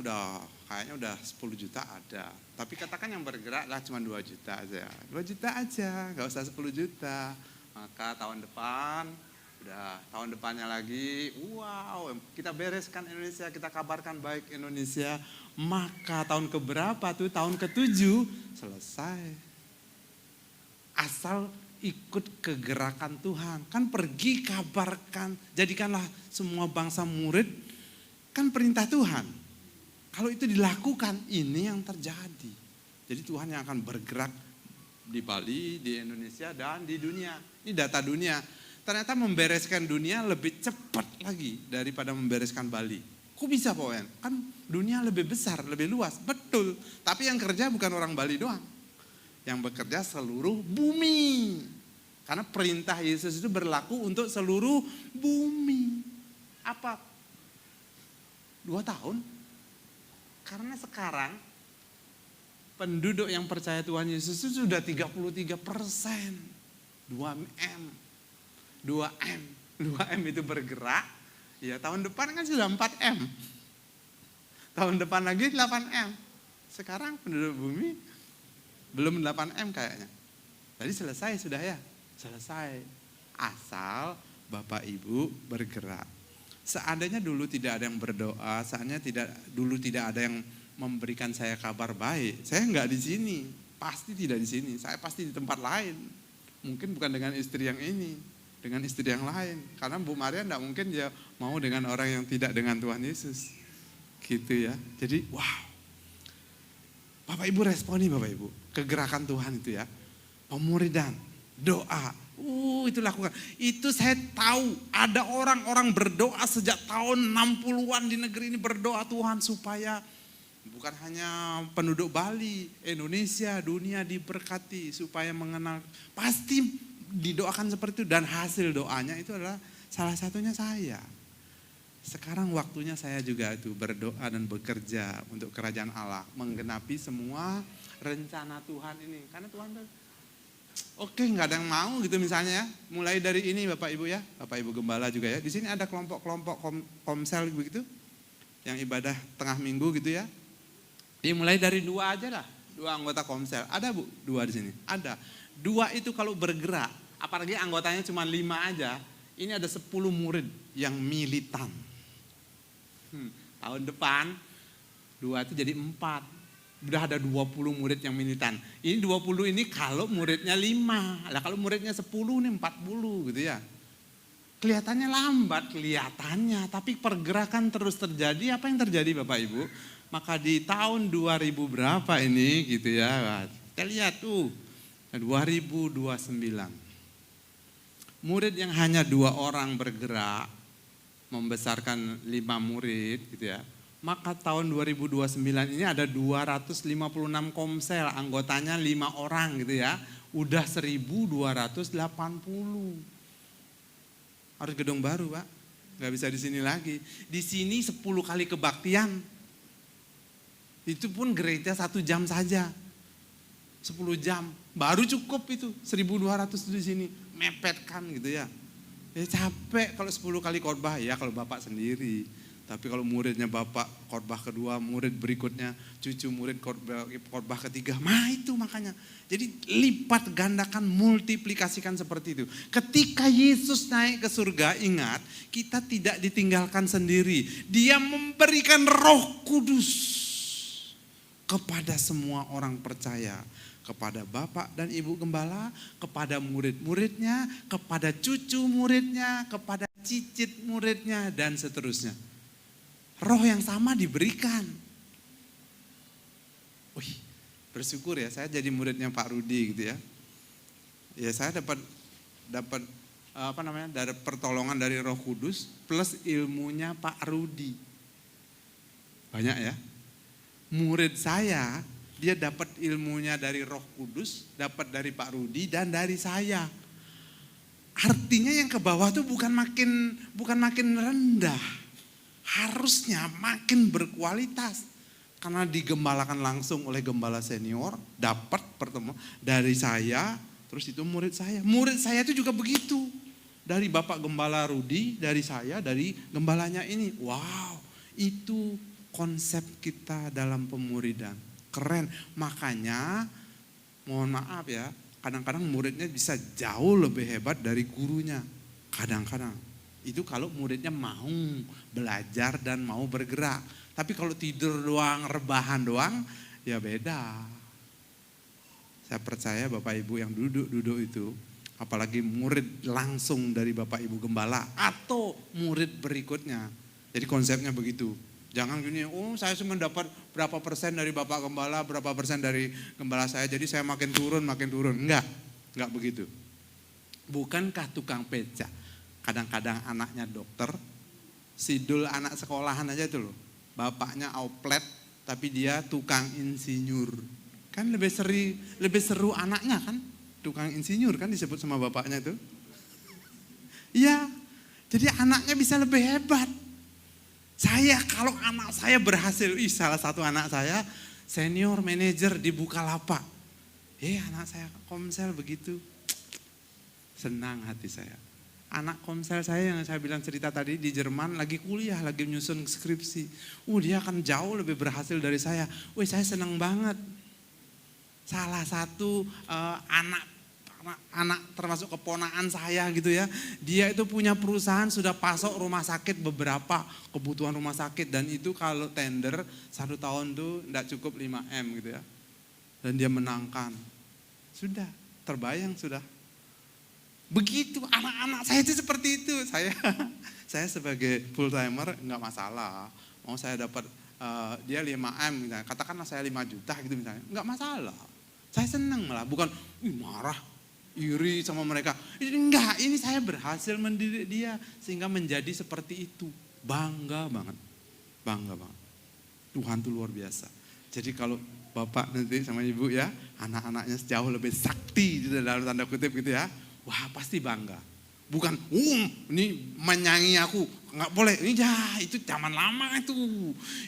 kayaknya udah 10 juta ada. Tapi katakan yang bergerak lah cuma 2 juta aja. 2 juta aja, gak usah 10 juta. Maka tahun depannya lagi, wow, kita bereskan Indonesia, kita kabarkan baik Indonesia. Maka tahun keberapa tuh, tahun ke-7 selesai. Asal ikut kegerakan Tuhan. Kan pergi kabarkan, jadikanlah semua bangsa murid, kan perintah Tuhan. Kalau itu dilakukan, ini yang terjadi. Jadi Tuhan yang akan bergerak di Bali, di Indonesia, dan di dunia. Ini data dunia. Ternyata membereskan dunia lebih cepat lagi daripada membereskan Bali. Kok bisa Pak Wen? Kan dunia lebih besar, lebih luas. Betul. Tapi yang kerja bukan orang Bali doang. Yang bekerja seluruh bumi. Karena perintah Yesus itu berlaku untuk seluruh bumi. Apa? 2 tahun? Karena sekarang penduduk yang percaya Tuhan Yesus itu sudah 33%. 2M. 2M itu bergerak. Ya tahun depan kan sudah 4M. Tahun depan lagi 8M. Sekarang penduduk bumi belum 8M kayaknya. Tadi selesai sudah ya? Selesai. Asal Bapak Ibu bergerak. Seandainya dulu tidak ada yang berdoa, dulu tidak ada yang memberikan saya kabar baik, saya enggak di sini. Pasti tidak di sini. Saya pasti di tempat lain. Mungkin bukan dengan istri yang ini, dengan istri yang lain. Karena Bu Maria enggak mungkin dia mau dengan orang yang tidak dengan Tuhan Yesus. Gitu ya. Jadi wow. Bapak Ibu responi Bapak Ibu. Kegerakan Tuhan itu ya. Pemuridan, doa. Itu lakukan. Itu saya tahu ada orang-orang berdoa sejak tahun 60-an di negeri ini berdoa Tuhan supaya bukan hanya penduduk Bali, Indonesia, dunia diberkati supaya mengenal. Pasti didoakan seperti itu dan hasil doanya itu adalah salah satunya saya. Sekarang waktunya saya juga itu berdoa dan bekerja untuk kerajaan Allah, menggenapi semua rencana Tuhan ini. Karena Tuhan oke, nggak ada yang mau gitu misalnya ya. Mulai dari ini Bapak Ibu ya, Bapak Ibu Gembala juga ya. Di sini ada kelompok-kelompok komsel begitu, yang ibadah tengah minggu gitu ya. Mulai dari 2 aja lah, 2 anggota komsel. Ada Bu, 2 di sini. Ada. 2 itu kalau bergerak, apalagi anggotanya cuma 5 aja. Ini ada 10 murid yang militan. Tahun depan 2 itu jadi 4. Udah ada 20 murid yang militan. Ini 20 ini kalau muridnya 5. Lah kalau muridnya 10 nih 40 gitu ya. Kelihatannya lambat, kelihatannya. Tapi pergerakan terus terjadi. Apa yang terjadi Bapak Ibu? Maka di tahun 2000 berapa ini gitu ya. Kita lihat tuh. 2029. Murid yang hanya 2 orang bergerak. Membesarkan 5 murid gitu ya. Maka tahun 2029 ini ada 256 komsel, anggotanya 5 orang gitu ya. Udah 1280. Harus gedung baru Pak, gak bisa di sini lagi. Di sini 10 kali kebaktian. Itu pun gereja 1 jam saja. 10 jam. Baru cukup itu, 1.200 di sini. Mepetkan gitu ya. Ya capek kalau 10 kali khotbah, ya kalau Bapak sendiri. Tapi kalau muridnya Bapak khotbah kedua, murid berikutnya, cucu murid khotbah ketiga, itu makanya. Jadi lipat gandakan, multiplikasikan seperti itu. Ketika Yesus naik ke surga, ingat, kita tidak ditinggalkan sendiri. Dia memberikan Roh Kudus kepada semua orang percaya. Kepada Bapak dan Ibu Gembala, kepada murid-muridnya, kepada cucu muridnya, kepada cicit muridnya, dan seterusnya. Roh yang sama diberikan. Wih, bersyukur ya, saya jadi muridnya Pak Rudi gitu ya. Ya saya dapat dari pertolongan dari Roh Kudus plus ilmunya Pak Rudi. Banyak ya. Murid saya, dia dapat ilmunya dari Roh Kudus, dapat dari Pak Rudi dan dari saya. Artinya yang ke bawah tuh bukan makin rendah. Harusnya makin berkualitas. Karena digembalakan langsung oleh gembala senior, dapat pertemuan dari saya, terus itu murid saya. Murid saya itu juga begitu. Dari Bapak Gembala Rudi, dari saya, dari gembalanya ini. Wow, itu konsep kita dalam pemuridan. Keren, makanya mohon maaf ya, kadang-kadang muridnya bisa jauh lebih hebat dari gurunya. Kadang-kadang. Itu kalau muridnya mau belajar dan mau bergerak. Tapi kalau tidur doang, rebahan doang, ya beda. Saya percaya Bapak Ibu yang duduk-duduk itu, apalagi murid langsung dari Bapak Ibu Gembala atau murid berikutnya. Jadi konsepnya begitu. Jangan gini, saya cuma dapat berapa persen dari Bapak Gembala, berapa persen dari Gembala saya, jadi saya makin turun. Enggak begitu. Bukankah tukang becak? Kadang-kadang anaknya dokter, sidul anak sekolahan aja itu loh. Bapaknya outlet, tapi dia tukang insinyur. Kan lebih seru anaknya kan, tukang insinyur kan disebut sama bapaknya itu. Iya, jadi anaknya bisa lebih hebat. Kalau anak saya berhasil, salah satu anak saya senior manajer di Bukalapak. Anak saya Komsel begitu. Senang hati saya. Anak Komsel saya yang saya bilang cerita tadi di Jerman lagi kuliah, lagi menyusun skripsi. Dia akan jauh lebih berhasil dari saya. Saya senang banget. Salah satu anak termasuk keponakan saya gitu ya. Dia itu punya perusahaan, sudah pasok rumah sakit beberapa kebutuhan rumah sakit. Dan itu kalau tender 1 tahun tuh enggak cukup 5M gitu ya. Dan dia menangkan. Sudah, terbayang sudah. Begitu anak-anak saya itu seperti itu. Saya sebagai full timer enggak masalah. Mau saya dapat dia 5M misalnya. Katakanlah saya 5 juta gitu misalnya. Enggak masalah. Saya senang malah, bukan marah, iri sama mereka. Enggak, ini saya berhasil mendidik dia sehingga menjadi seperti itu. Bangga banget. Tuhan tuh luar biasa. Jadi kalau Bapak nanti sama Ibu ya, anak-anaknya jauh lebih sakti dalam tanda kutip gitu ya. Wah pasti bangga. Bukan, ini menyanyi aku, nggak boleh. Itu zaman lama itu.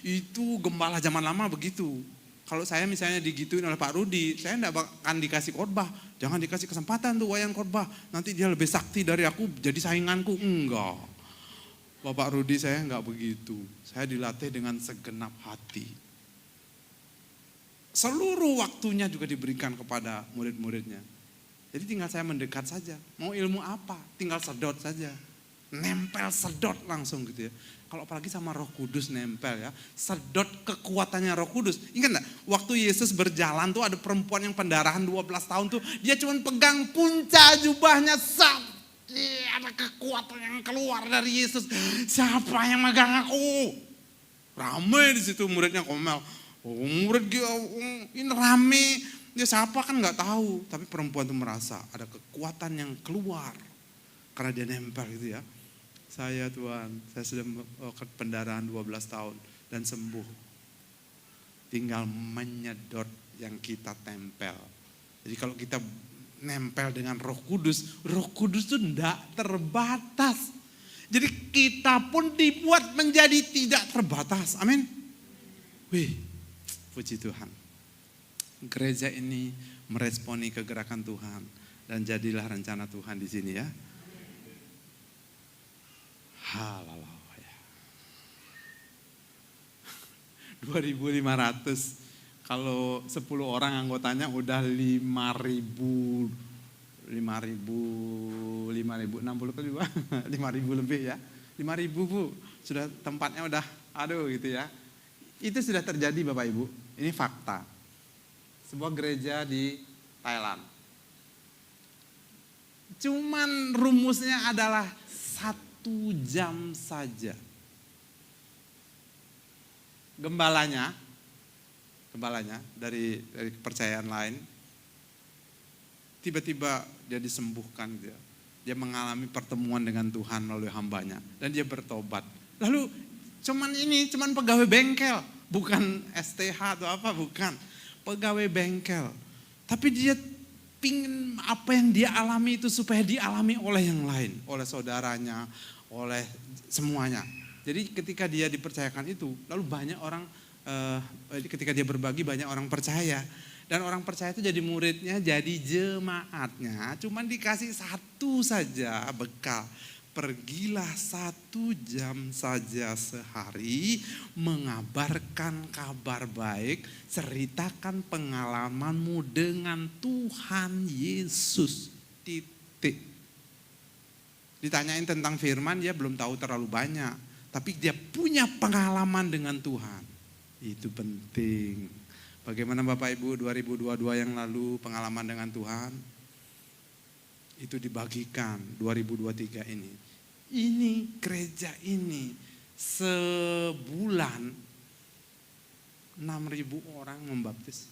Itu gembala zaman lama begitu. Kalau saya misalnya digituin oleh Pak Rudi, saya enggak akan dikasih khotbah. Jangan dikasih kesempatan tuh wayang khotbah. Nanti dia lebih sakti dari aku, jadi sainganku. Enggak. Bapak Rudi saya enggak begitu. Saya dilatih dengan segenap hati. Seluruh waktunya juga diberikan kepada murid-muridnya. Jadi tinggal saya mendekat saja. Mau ilmu apa? Tinggal sedot saja. Nempel sedot langsung gitu ya. Kalau apalagi sama Roh Kudus nempel ya. Sedot kekuatannya Roh Kudus. Ingat gak? Waktu Yesus berjalan tuh ada perempuan yang pendarahan 12 tahun tuh. Dia cuma pegang punca jubahnya. Ada kekuatan yang keluar dari Yesus. Siapa yang megang aku? Ramai di situ muridnya komel. Murid ini rame. Dia siapa kan gak tahu. Tapi perempuan itu merasa ada kekuatan yang keluar. Karena dia nempel gitu ya. Saya Tuhan, saya sudah pendarahan 12 tahun dan sembuh. Tinggal menyedot yang kita tempel. Jadi kalau kita nempel dengan Roh Kudus itu enggak terbatas. Jadi kita pun dibuat menjadi tidak terbatas. Amin. Wih, puji Tuhan. gereja ini meresponi kegerakan Tuhan dan jadilah rencana Tuhan di sini ya. Haleluya. 2.500 kalau 10 orang anggotanya udah 5.000 60 kali 5.000 lebih ya. 5.000 Bu, sudah tempatnya udah aduh gitu ya. Itu sudah terjadi Bapak Ibu, ini fakta. Sebuah gereja di Thailand. Cuman rumusnya adalah 1 jam saja. Gembalanya dari kepercayaan lain, tiba-tiba dia disembuhkan dia. Dia mengalami pertemuan dengan Tuhan melalui hambanya dan dia bertobat. Lalu cuman pegawai bengkel, bukan STH atau apa, bukan. Pegawai bengkel. Tapi dia pingin apa yang dia alami itu supaya dialami oleh yang lain, oleh saudaranya, oleh semuanya. Jadi ketika dia dipercayakan itu, lalu banyak orang, ketika dia berbagi banyak orang percaya. Dan orang percaya itu jadi muridnya, jadi jemaatnya, cuman dikasih 1 saja bekal. Pergilah 1 jam saja sehari, mengabarkan kabar baik, ceritakan pengalamanmu dengan Tuhan Yesus. Titik. Ditanyain tentang firman, dia belum tahu terlalu banyak. Tapi dia punya pengalaman dengan Tuhan. Itu penting. Bagaimana Bapak Ibu 2022 yang lalu pengalaman dengan Tuhan? Itu dibagikan 2023 ini. Ini gereja ini sebulan 6.000 orang membaptis.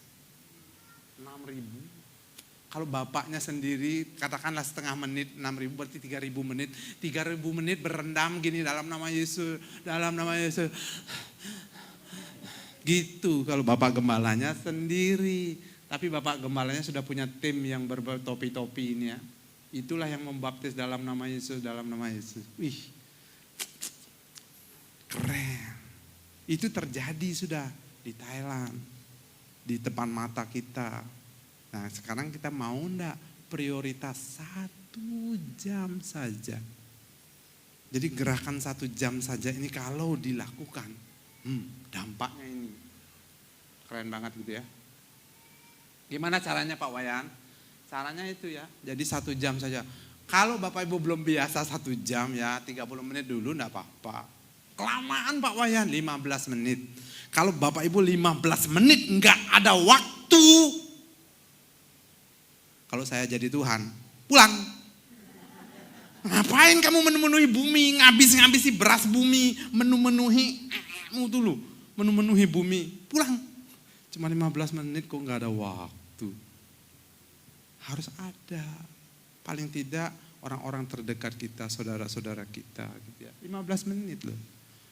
6.000. Kalau bapaknya sendiri katakanlah setengah menit, 6.000 berarti 3.000 menit. 3.000 menit berendam gini dalam nama Yesus, dalam nama Yesus. Gitu kalau Bapak Gembalanya sendiri. Tapi Bapak Gembalanya sudah punya tim yang bertopi-topi ini ya. Itulah yang membaptis dalam nama Yesus, dalam nama Yesus. Wih, keren. Itu terjadi sudah di Thailand, di depan mata kita. Nah sekarang kita mau enggak prioritas 1 jam saja. Jadi gerakan 1 jam saja ini kalau dilakukan, dampaknya ini keren banget gitu ya. Gimana caranya Pak Wayan? Caranya itu ya, jadi 1 jam saja. Kalau Bapak Ibu belum biasa 1 jam ya, 30 menit dulu enggak apa-apa. Kelamaan Pak Wayan, 15 menit. Kalau Bapak Ibu 15 menit enggak ada waktu, kalau saya jadi Tuhan, pulang. Ngapain kamu memenuhi bumi, ngabisi beras bumi, memenuhi bumi, pulang. Cuma 15 menit kok nggak ada waktu. Harus ada. Paling tidak orang-orang terdekat kita, saudara-saudara kita. Gitu ya. 15 menit loh.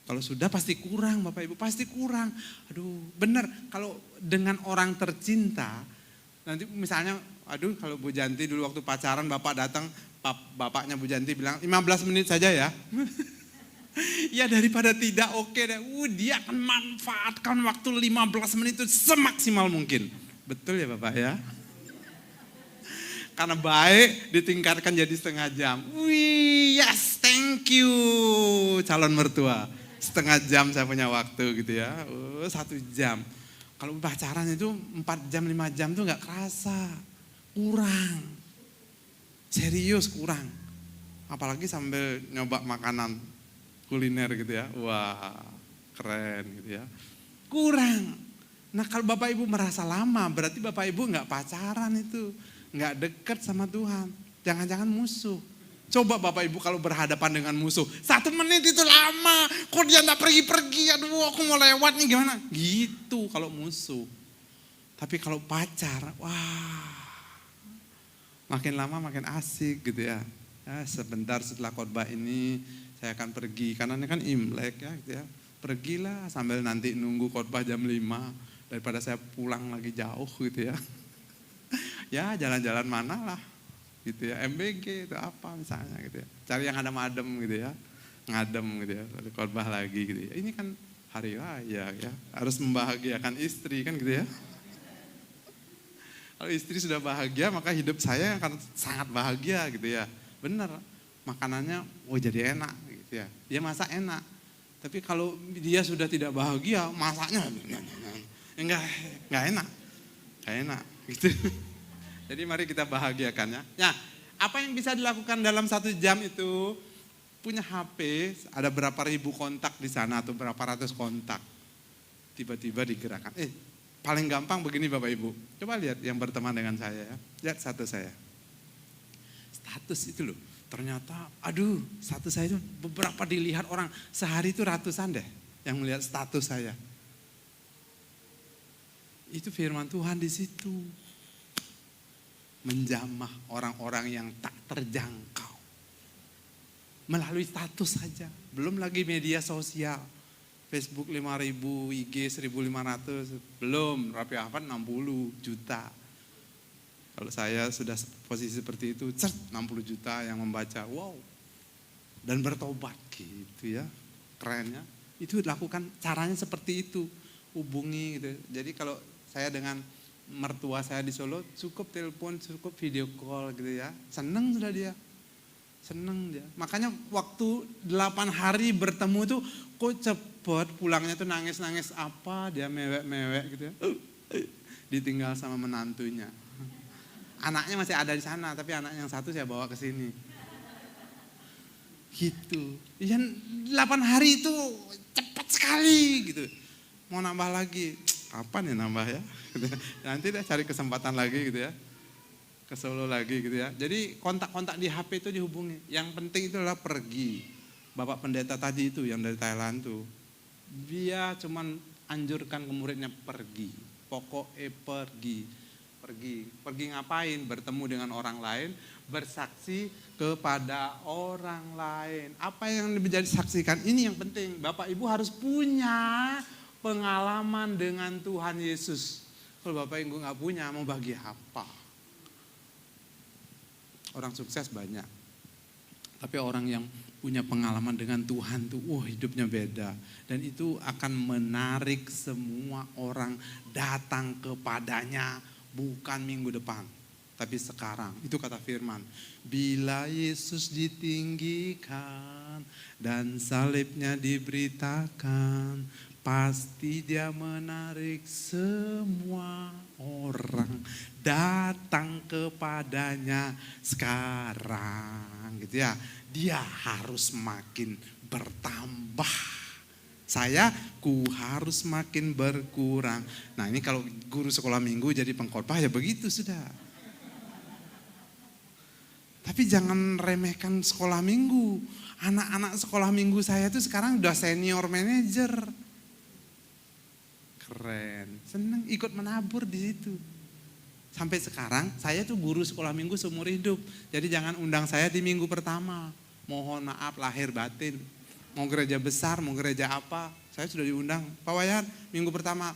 Kalau sudah pasti kurang Bapak Ibu, pasti kurang. Aduh benar, kalau dengan orang tercinta, nanti misalnya, kalau Bu Janti dulu waktu pacaran Bapak datang, bapaknya Bu Janti bilang 15 menit saja ya. Ya daripada tidak oke deh. Dia akan manfaatkan waktu 15 menit itu semaksimal mungkin. Betul ya Bapak ya? Karena baik ditingkatkan jadi setengah jam. Yes, thank you calon mertua. Setengah jam saya punya waktu gitu ya. 1 jam. Kalau pacaran itu 4 jam, 5 jam tuh gak kerasa. Kurang. Serius kurang. Apalagi sambil nyoba makanan kuliner gitu ya, wah keren gitu ya. Kurang. Nah kalau Bapak Ibu merasa lama, berarti Bapak Ibu nggak pacaran itu, nggak dekat sama Tuhan. Jangan-jangan musuh. Coba Bapak Ibu kalau berhadapan dengan musuh, 1 menit itu lama, kok dia nggak pergi-pergi, aduh aku mau lewat nih gimana? Gitu kalau musuh. Tapi kalau pacar, wah, makin lama makin asik gitu ya. Sebentar setelah khotbah ini saya akan pergi, karena ini kan Imlek ya, gitu ya. Pergilah sambil nanti nunggu khotbah jam 5, daripada saya pulang lagi jauh gitu ya. Ya jalan-jalan mana lah, gitu ya, MBG itu apa misalnya gitu ya. Cari yang adem-adem gitu ya, ngadem gitu ya, lalu khotbah lagi gitu ya. Ini kan hari raya ya, harus membahagiakan istri kan gitu ya. Kalau istri sudah bahagia, maka hidup saya akan sangat bahagia gitu ya. Benar, makanannya jadi enak gitu ya. Dia masak enak. Tapi kalau dia sudah tidak bahagia, masaknya enggak enak. Enggak enak gitu. Jadi mari kita bahagiakan ya. Nah, apa yang bisa dilakukan dalam 1 jam itu? Punya HP, ada berapa ribu kontak di sana atau berapa ratus kontak. Tiba-tiba digerakkan. Paling gampang begini Bapak Ibu. Coba lihat yang berteman dengan saya ya. Lihat status saya. Status itu loh. Ternyata status saya itu beberapa dilihat orang. Sehari itu ratusan deh yang melihat status saya. Itu firman Tuhan di situ. Menjamah orang-orang yang tak terjangkau. Melalui status saja. Belum lagi media sosial. Facebook 5.000, IG 1.500. Belum, Rapi Ahmad 60 juta. Kalau saya sudah posisi seperti itu, 60 juta yang membaca. Wow. Dan bertobat gitu ya. Kerennya. Itu lakukan caranya seperti itu. Hubungi gitu. Jadi kalau saya dengan mertua saya di Solo, cukup telepon, cukup video call gitu ya. Seneng sudah dia. Seneng dia. Makanya waktu 8 hari bertemu itu kok cepet pulangnya tuh nangis-nangis apa, dia mewek-mewek gitu ya. Ditinggal sama menantunya. Anaknya masih ada di sana, tapi anak yang satu saya bawa ke sini. Gitu. Ya 8 hari itu cepat sekali gitu. Mau nambah lagi, kapan ya nambah ya? Nanti deh cari kesempatan lagi gitu ya. Ke Solo lagi gitu ya. Jadi kontak-kontak di HP itu dihubungi. Yang penting itu adalah pergi. Bapak pendeta tadi itu yang dari Thailand tuh. Dia cuman anjurkan ke muridnya pergi. Pokoknya pergi. Pergi ngapain? Bertemu dengan orang lain. Bersaksi kepada orang lain. Apa yang menjadi saksikan? Ini yang penting. Bapak Ibu harus punya pengalaman dengan Tuhan Yesus. Kalau Bapak Ibu gak punya, mau bagi apa? Orang sukses banyak. Tapi orang yang punya pengalaman dengan Tuhan tuh, hidupnya beda. Dan itu akan menarik semua orang datang kepadanya. Bukan minggu depan, tapi sekarang. Itu kata firman. Bila Yesus ditinggikan dan salibnya diberitakan, pasti dia menarik semua orang datang kepadanya sekarang gitu ya. Dia harus makin bertambah. Ku harus makin berkurang. Nah ini kalau guru sekolah minggu jadi pengkhotbah ya begitu sudah. Tapi jangan remehkan sekolah minggu. Anak-anak sekolah minggu saya tuh sekarang udah senior manager. Keren, seneng ikut menabur di situ. Sampai sekarang saya tuh guru sekolah minggu seumur hidup. Jadi jangan undang saya di minggu pertama. Mohon maaf lahir batin. Mau gereja besar, mau gereja apa, saya sudah diundang. Pak Wayan, minggu pertama.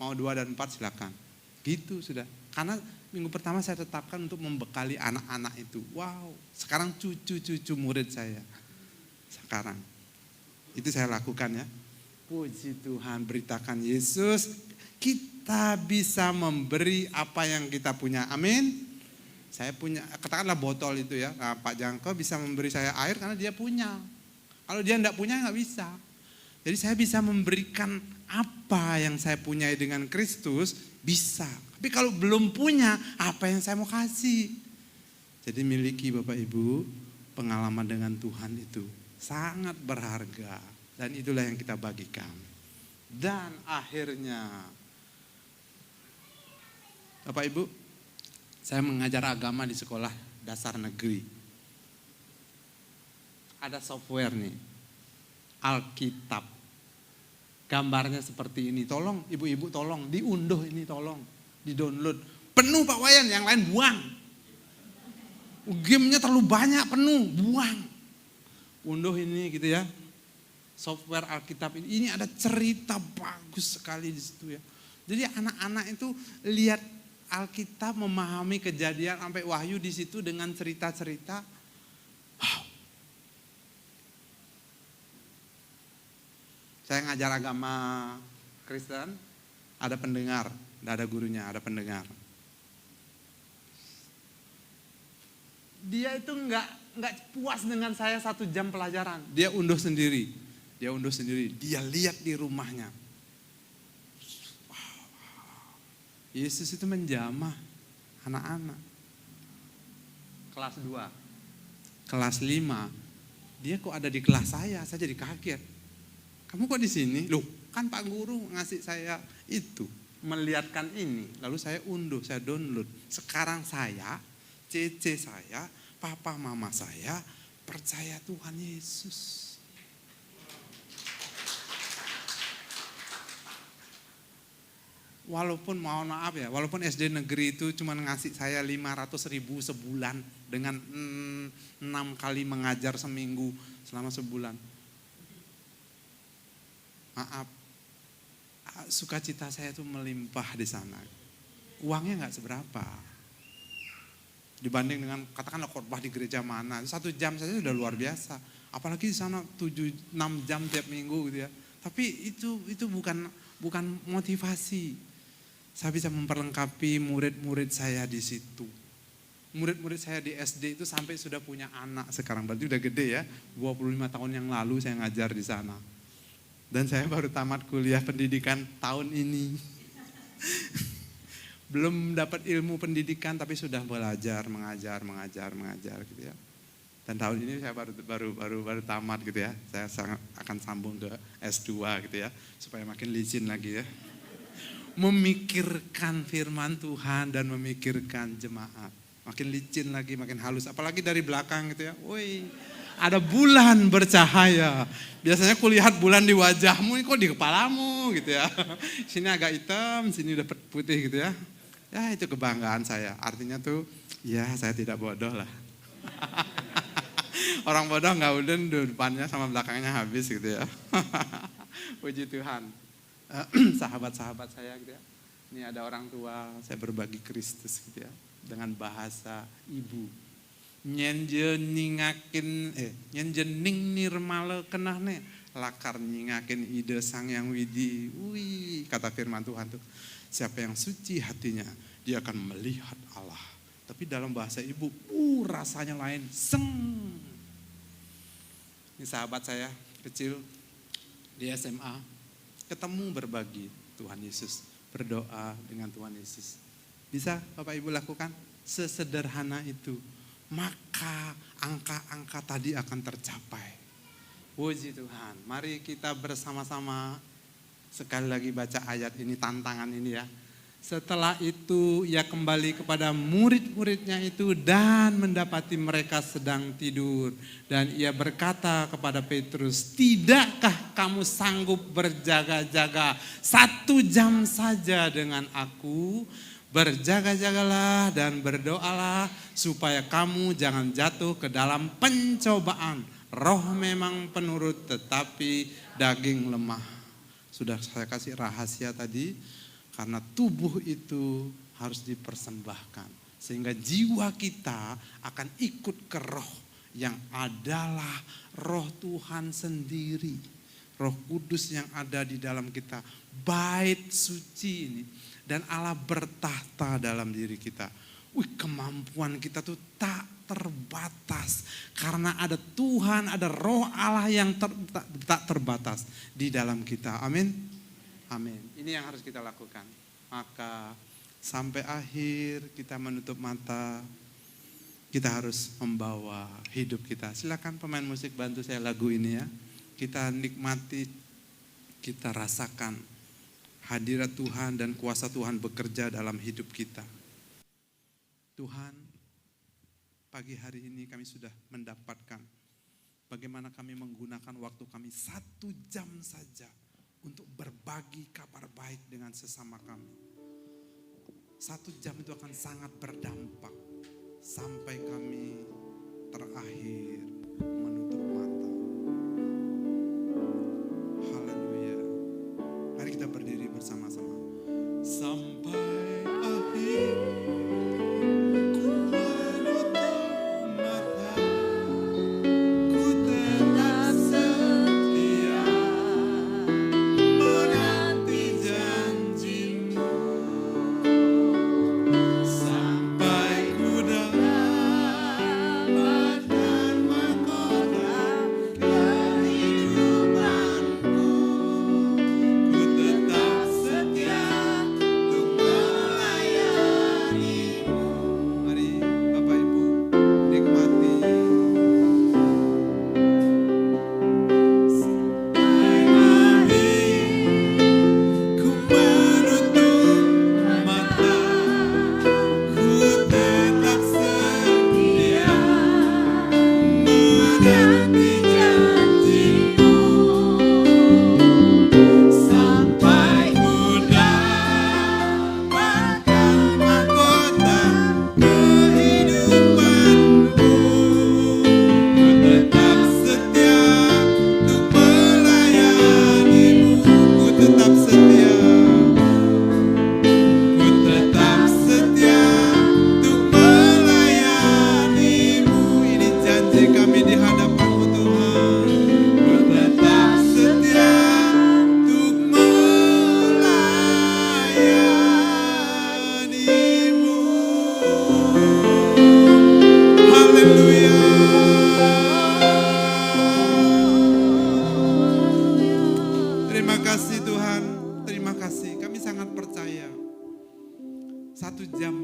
Mau 2 dan 4 silakan. Gitu sudah. Karena minggu pertama saya tetapkan untuk membekali anak-anak itu. Wow, sekarang cucu-cucu murid saya. Sekarang. Itu saya lakukan ya. Puji Tuhan, beritakan Yesus. Kita bisa memberi apa yang kita punya. Amin. Saya punya, katakanlah botol itu ya. Nah, Pak Jangko bisa memberi saya air karena dia punya. Kalau dia enggak punya enggak bisa. Jadi saya bisa memberikan apa yang saya punya dengan Kristus, bisa. Tapi kalau belum punya, apa yang saya mau kasih? Jadi miliki Bapak Ibu, pengalaman dengan Tuhan itu sangat berharga. Dan itulah yang kita bagikan. Dan akhirnya, Bapak Ibu, saya mengajar agama di sekolah dasar negeri. Ada software nih, Alkitab. Gambarnya seperti ini, tolong ibu-ibu tolong, diunduh ini tolong, di-download. Penuh Pak Wayan, yang lain buang. Game-nya terlalu banyak, penuh, buang. Unduh ini gitu ya. Software Alkitab ini ada cerita bagus sekali di situ ya. Jadi anak-anak itu lihat Alkitab, memahami kejadian sampai Wahyu di situ dengan cerita-cerita. Wow. Saya ngajar agama Kristen, ada pendengar. Tidak ada gurunya, ada pendengar. Dia itu nggak puas dengan saya 1 jam pelajaran. Dia unduh sendiri. Dia lihat di rumahnya. Yesus itu menjamah anak-anak. Kelas 2, kelas 5, dia kok ada di kelas saya jadi kaget. Kamu kok di sini? Loh, kan Pak Guru ngasih saya itu, melihatkan ini. Lalu saya unduh, saya download. Sekarang saya, CC saya, papa mama saya percaya Tuhan Yesus. Walaupun mohon maaf ya, walaupun SD negeri itu cuma ngasih saya 500.000 sebulan dengan 6 kali mengajar seminggu selama sebulan. Maaf, sukacita saya itu melimpah di sana. Uangnya nggak seberapa. Dibanding dengan katakanlah khotbah di gereja mana, 1 jam saja sudah luar biasa. Apalagi di sana 7-6 jam tiap minggu gitu ya. Tapi itu bukan motivasi. Saya bisa memperlengkapi murid-murid saya di situ. Murid-murid saya di SD itu sampai sudah punya anak sekarang. Berarti udah gede ya, 25 tahun yang lalu saya ngajar di sana. Dan saya baru tamat kuliah pendidikan tahun ini. Belum dapat ilmu pendidikan tapi sudah belajar, mengajar gitu ya. Dan tahun ini saya baru tamat gitu ya. Saya akan sambung ke S2 gitu ya, supaya makin licin lagi ya. Memikirkan firman Tuhan dan memikirkan jemaat. Makin licin lagi, makin halus. Apalagi dari belakang gitu ya. Woi, ada bulan bercahaya. Biasanya kulihat bulan di wajahmu, ini kok di kepalamu gitu ya. Sini agak hitam, sini udah putih gitu ya. Ya itu kebanggaan saya. Artinya tuh, ya saya tidak bodoh lah. Orang bodoh nggak uden depannya sama belakangnya habis gitu ya. Puji Tuhan. Sahabat-sahabat saya gitu ya. Ini ada orang tua, saya berbagi Kristus gitu ya. Dengan bahasa ibu. Nyenjening nirmala kenahne. Lakar nyingakin ide sang yang widi. Wih, kata firman Tuhan tuh. Siapa yang suci hatinya, dia akan melihat Allah. Tapi dalam bahasa ibu, rasanya lain. Seng. Ini sahabat saya kecil di SMA. Ketemu berbagi Tuhan Yesus, berdoa dengan Tuhan Yesus. Bisa Bapak Ibu lakukan sesederhana itu, maka angka-angka tadi akan tercapai. Puji Tuhan. Mari kita bersama-sama sekali lagi baca ayat ini, tantangan ini ya. Setelah itu ia kembali kepada murid-muridnya itu dan mendapati mereka sedang tidur. Dan ia berkata kepada Petrus, tidakkah kamu sanggup berjaga-jaga 1 jam saja dengan aku? Berjaga-jagalah dan berdoalah supaya kamu jangan jatuh ke dalam pencobaan. Roh memang penurut tetapi daging lemah. Sudah saya kasih rahasia tadi. Karena tubuh itu harus dipersembahkan. Sehingga jiwa kita akan ikut ke roh yang adalah roh Tuhan sendiri. Roh Kudus yang ada di dalam kita. Bait suci ini. Dan Allah bertahta dalam diri kita. Kemampuan kita tuh tak terbatas. Karena ada Tuhan, ada roh Allah yang tak terbatas di dalam kita. Amin. Amin. Ini yang harus kita lakukan. Maka sampai akhir kita menutup mata, kita harus membawa hidup kita. Silakan pemain musik bantu saya lagu ini ya. Kita nikmati, kita rasakan hadirat Tuhan dan kuasa Tuhan bekerja dalam hidup kita. Tuhan, pagi hari ini kami sudah mendapatkan bagaimana kami menggunakan waktu kami 1 jam saja untuk berbagi kabar baik dengan sesama kami. 1 jam itu akan sangat berdampak sampai kami terakhir menutup mata. Haleluya. Mari kita berdiri bersama-sama. Sampai akhir ku menutup mata, ku tetap setia menanti janjimu.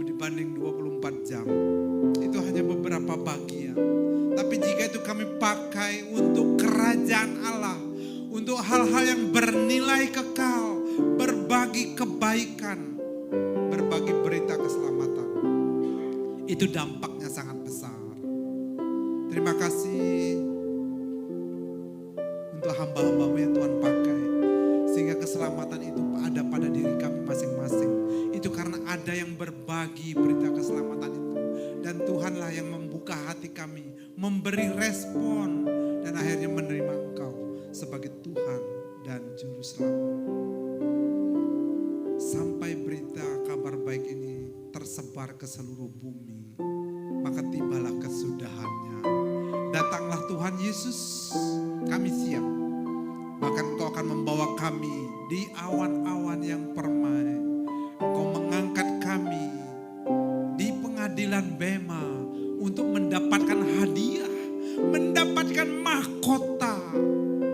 dibanding 24 jam. Itu hanya beberapa bagian. Tapi jika itu kami pakai untuk kerajaan Allah, untuk hal-hal yang bernilai kekal, berbagi kebaikan, berbagi berita keselamatan, itu dampaknya sangat besar. Terima kasih untuk hamba-hambamu yang Tuhan pakai, sehingga keselamatan itu ada pada diri kami masing-masing. Itu karena ada yang berbagi berita keselamatan itu. Dan Tuhanlah yang membuka hati kami, memberi respon, dan akhirnya menerima Engkau sebagai Tuhan dan Juru Selamat. Sampai berita kabar baik ini tersebar ke seluruh bumi, maka tibalah kesudahannya. Datanglah Tuhan Yesus, kami siap. Bahkan Engkau akan membawa kami di awan-awan yang permai. Engkau mengangkat kami di pengadilan Bema untuk mendapatkan hadiah, mendapatkan mahkota.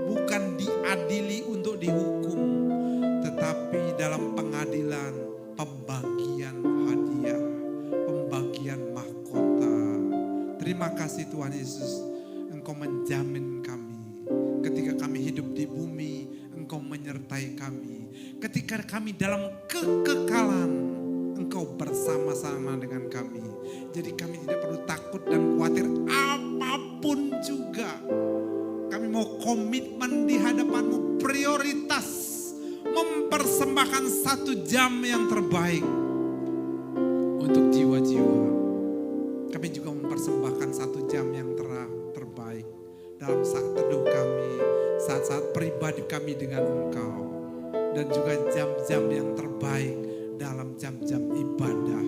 Bukan diadili untuk dihukum, tetapi dalam pengadilan pembagian hadiah, pembagian mahkota. Terima kasih Tuhan Yesus, Engkau menjamin kami. Ketika kami hidup di bumi, Engkau menyertai kami. Ketika kami dalam kekekalan, Engkau bersama-sama dengan kami. Jadi kami tidak perlu takut dan khawatir apapun juga. Kami mau komitmen di hadapan-Mu, prioritas mempersembahkan 1 jam yang terbaik untuk jiwa-jiwa. Kami juga mempersembahkan 1 jam yang terbaik dalam saat teduh kami, saat-saat pribadi kami dengan Engkau, dan juga jam-jam yang terbaik dalam jam-jam ibadah.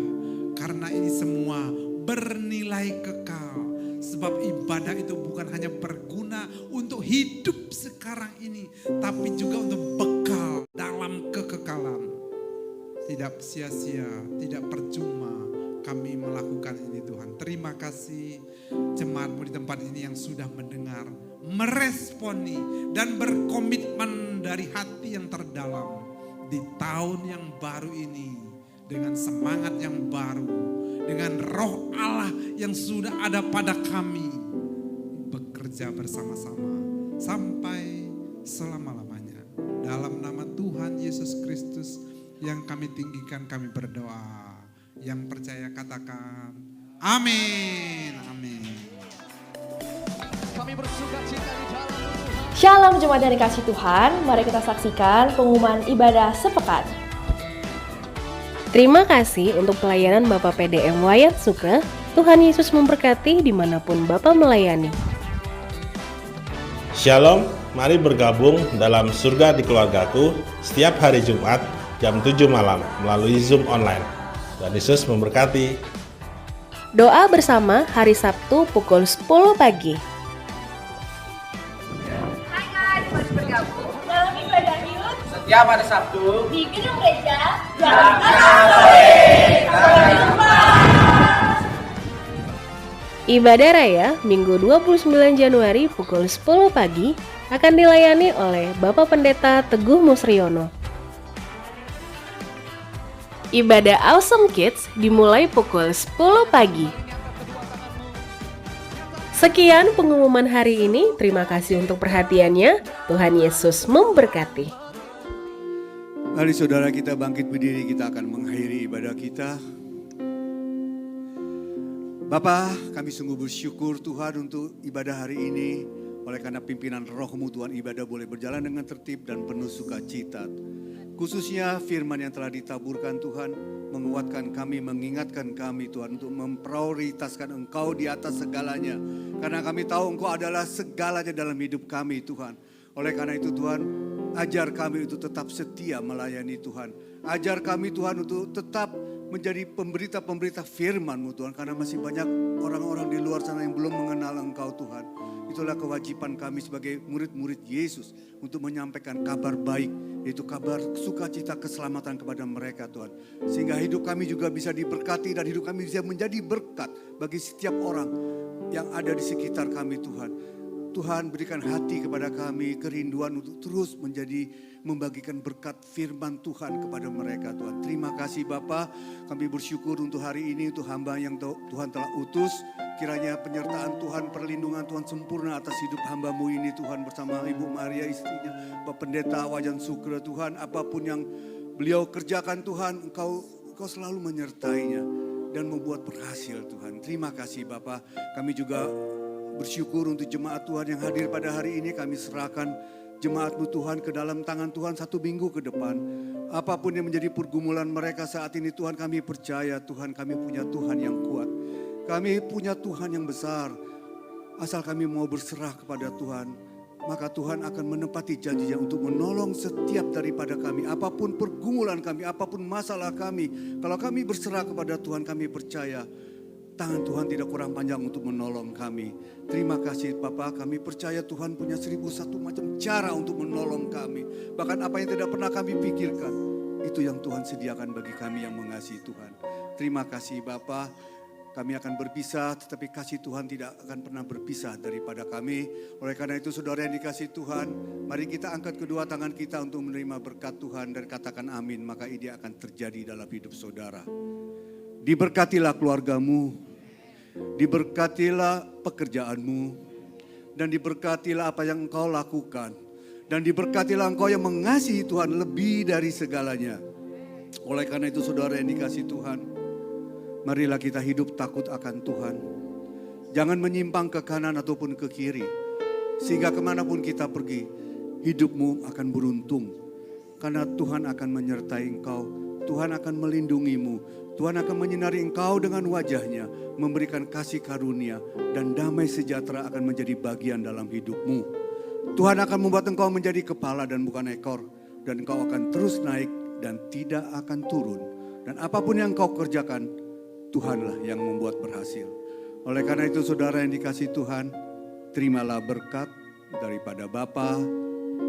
Karena ini semua bernilai kekal, sebab ibadah itu bukan hanya berguna untuk hidup sekarang ini, tapi juga untuk bekal dalam kekekalan. Tidak sia-sia, tidak percuma kami melakukan ini Tuhan. Terima kasih jemaat-Mu di tempat ini yang sudah mendengar, meresponi dan berkomitmen dari hati yang terdalam di tahun yang baru ini dengan semangat yang baru, dengan roh Allah yang sudah ada pada kami, bekerja bersama-sama sampai selama-lamanya. Dalam nama Tuhan Yesus Kristus yang kami tinggikan, kami berdoa. Yang percaya katakan amin, amin. Kami bersuka cita di dalam Tuhan. Shalom jemaat yang dikasih Tuhan, mari kita saksikan pengumuman ibadah sepekan. Terima kasih untuk pelayanan Bapak PDM Wayat Sukre. Tuhan Yesus memberkati dimanapun Bapak melayani. Shalom, mari bergabung dalam Surga di Keluargaku setiap hari Jumat jam 7 malam melalui Zoom online. Tuhan Yesus memberkati. Doa bersama hari Sabtu pukul 10 pagi. Hai guys, mari bergabung dalam ibadah Yud Setiap hari Sabtu di gedung gereja Jalan Sore. Sampai jumpa. Ibadah Raya Minggu 29 Januari pukul 10 pagi akan dilayani oleh Bapak Pendeta Teguh Musriono. Ibadah Awesome Kids dimulai pukul 10 pagi. Sekian pengumuman hari ini. Terima kasih untuk perhatiannya. Tuhan Yesus memberkati. Mari saudara kita bangkit berdiri, kita akan mengakhiri ibadah kita. Bapa, kami sungguh bersyukur Tuhan untuk ibadah hari ini. Oleh karena pimpinan Roh-Mu Tuhan, ibadah boleh berjalan dengan tertib dan penuh sukacita. Khususnya firman yang telah ditaburkan Tuhan, menguatkan kami, mengingatkan kami Tuhan untuk memprioritaskan Engkau di atas segalanya. Karena kami tahu Engkau adalah segalanya dalam hidup kami Tuhan. Oleh karena itu Tuhan, ajar kami untuk tetap setia melayani Tuhan. Ajar kami Tuhan untuk tetap menjadi pemberita-pemberita firman-Mu Tuhan. Karena masih banyak orang-orang di luar sana yang belum mengenal Engkau Tuhan. Itulah kewajiban kami sebagai murid-murid Yesus untuk menyampaikan kabar baik, yaitu kabar sukacita keselamatan kepada mereka Tuhan. Sehingga hidup kami juga bisa diberkati dan hidup kami bisa menjadi berkat bagi setiap orang yang ada di sekitar kami Tuhan. Tuhan berikan hati kepada kami, kerinduan untuk terus membagikan berkat firman Tuhan kepada mereka Tuhan. Terima kasih Bapa, kami bersyukur untuk hari ini, untuk hamba yang Tuhan telah utus. Kiranya penyertaan Tuhan, perlindungan Tuhan sempurna atas hidup hamba-Mu ini Tuhan, bersama Ibu Maria istrinya, Bapak Pendeta Wajan Sukra Tuhan. Apapun yang beliau kerjakan Tuhan, Engkau selalu menyertainya dan membuat berhasil Tuhan. Terima kasih Bapa. Kami juga bersyukur untuk jemaat Tuhan yang hadir pada hari ini. Kami serahkan jemaat-Mu Tuhan ke dalam tangan Tuhan 1 minggu ke depan. Apapun yang menjadi pergumulan mereka saat ini Tuhan, kami percaya Tuhan, kami punya Tuhan yang kuat. Kami punya Tuhan yang besar. Asal kami mau berserah kepada Tuhan, maka Tuhan akan menepati janjinya untuk menolong setiap daripada kami. Apapun pergumulan kami, apapun masalah kami, kalau kami berserah kepada Tuhan, kami percaya tangan Tuhan tidak kurang panjang untuk menolong kami. Terima kasih Bapa, kami percaya Tuhan punya 1001 macam cara untuk menolong kami. Bahkan apa yang tidak pernah kami pikirkan, itu yang Tuhan sediakan bagi kami yang mengasihi Tuhan. Terima kasih Bapa, kami akan berpisah tetapi kasih Tuhan tidak akan pernah berpisah daripada kami. Oleh karena itu saudara yang dikasihi Tuhan, mari kita angkat kedua tangan kita untuk menerima berkat Tuhan dan katakan amin, maka ini akan terjadi dalam hidup saudara. Diberkatilah keluargamu, diberkatilah pekerjaanmu, dan diberkatilah apa yang engkau lakukan. Dan diberkatilah engkau yang mengasihi Tuhan lebih dari segalanya. Oleh karena itu saudara yang dikasihi Tuhan, marilah kita hidup takut akan Tuhan. Jangan menyimpang ke kanan ataupun ke kiri. Sehingga kemanapun kita pergi, hidupmu akan beruntung. Karena Tuhan akan menyertai engkau, Tuhan akan melindungimu. Tuhan akan menyinari engkau dengan wajahnya, memberikan kasih karunia dan damai sejahtera akan menjadi bagian dalam hidupmu. Tuhan akan membuat engkau menjadi kepala dan bukan ekor, dan engkau akan terus naik dan tidak akan turun. Dan apapun yang engkau kerjakan, Tuhanlah yang membuat berhasil. Oleh karena itu saudara yang dikasihi Tuhan, terimalah berkat daripada Bapa,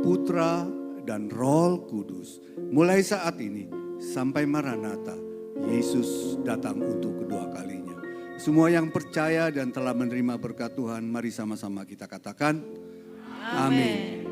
Putra, dan Roh Kudus. Mulai saat ini sampai Maranatha, Yesus datang untuk kedua kalinya. Semua yang percaya dan telah menerima berkat Tuhan, mari sama-sama kita katakan amin.